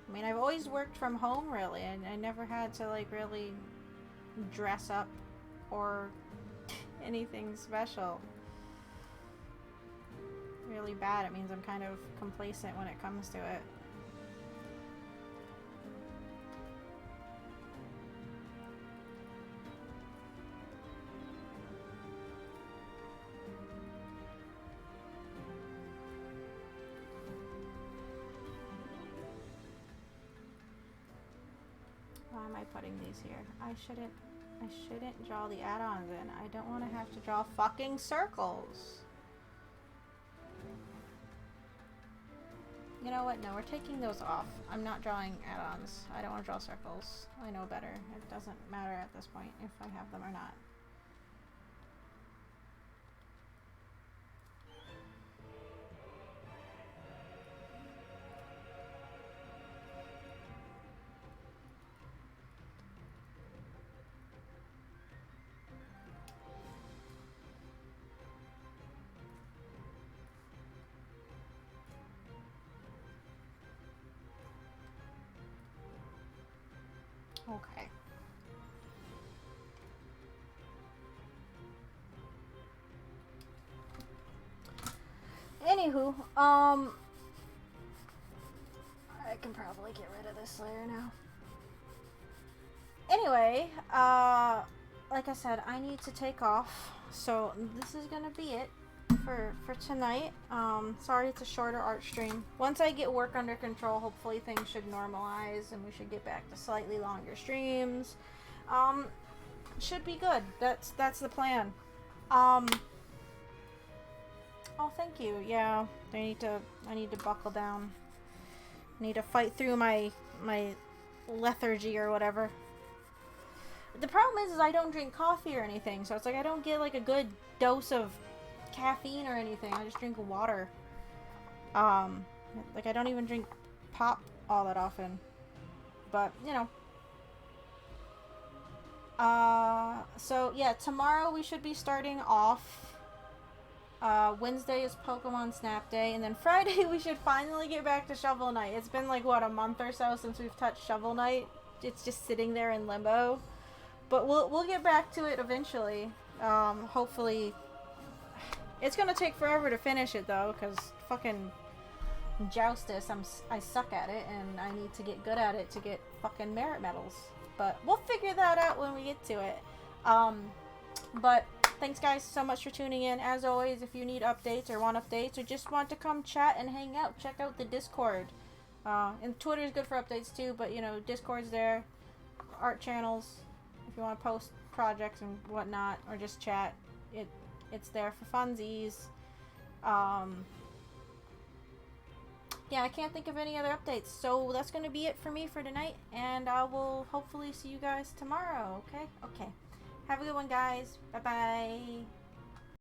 I mean, I've always worked from home really, and I never had to like really dress up or anything special. Really bad. It means I'm kind of complacent when it comes to it. Why am I putting these here? I shouldn't draw the add-ons in. I don't want to have to draw fucking circles. You know what? No, we're taking those off. I'm not drawing add-ons. I don't want to draw circles. I know better. It doesn't matter at this point if I have them or not. Okay. Anywho, I can probably get rid of this layer now. Anyway, like I said, I need to take off, so this is gonna be it for tonight. Sorry it's a shorter art stream. Once I get work under control, hopefully things should normalize and we should get back to slightly longer streams. Should be good. That's the plan. Oh, thank you. Yeah, I need to buckle down. I need to fight through my lethargy or whatever. The problem is I don't drink coffee or anything, so it's like I don't get like a good dose of caffeine or anything. I just drink water. Like I don't even drink pop all that often. But, you know. So yeah, tomorrow we should be starting off. Wednesday is Pokemon Snap Day, and then Friday we should finally get back to Shovel Knight. It's been like, what, a month or so since we've touched Shovel Knight. It's just sitting there in limbo. But we'll get back to it eventually. Hopefully. It's gonna take forever to finish it though, because fucking Joustus, I suck at it, and I need to get good at it to get fucking merit medals. But we'll figure that out when we get to it. But thanks guys so much for tuning in. As always, if you need updates or want updates or just want to come chat and hang out, check out the Discord. And Twitter is good for updates too, but you know, Discord's there. Art channels, if you want to post projects and whatnot, or just chat, it's there for funsies. Yeah, I can't think of any other updates, so that's gonna be it for me for tonight, and I will hopefully see you guys tomorrow. Okay. Have a good one, guys. Bye bye.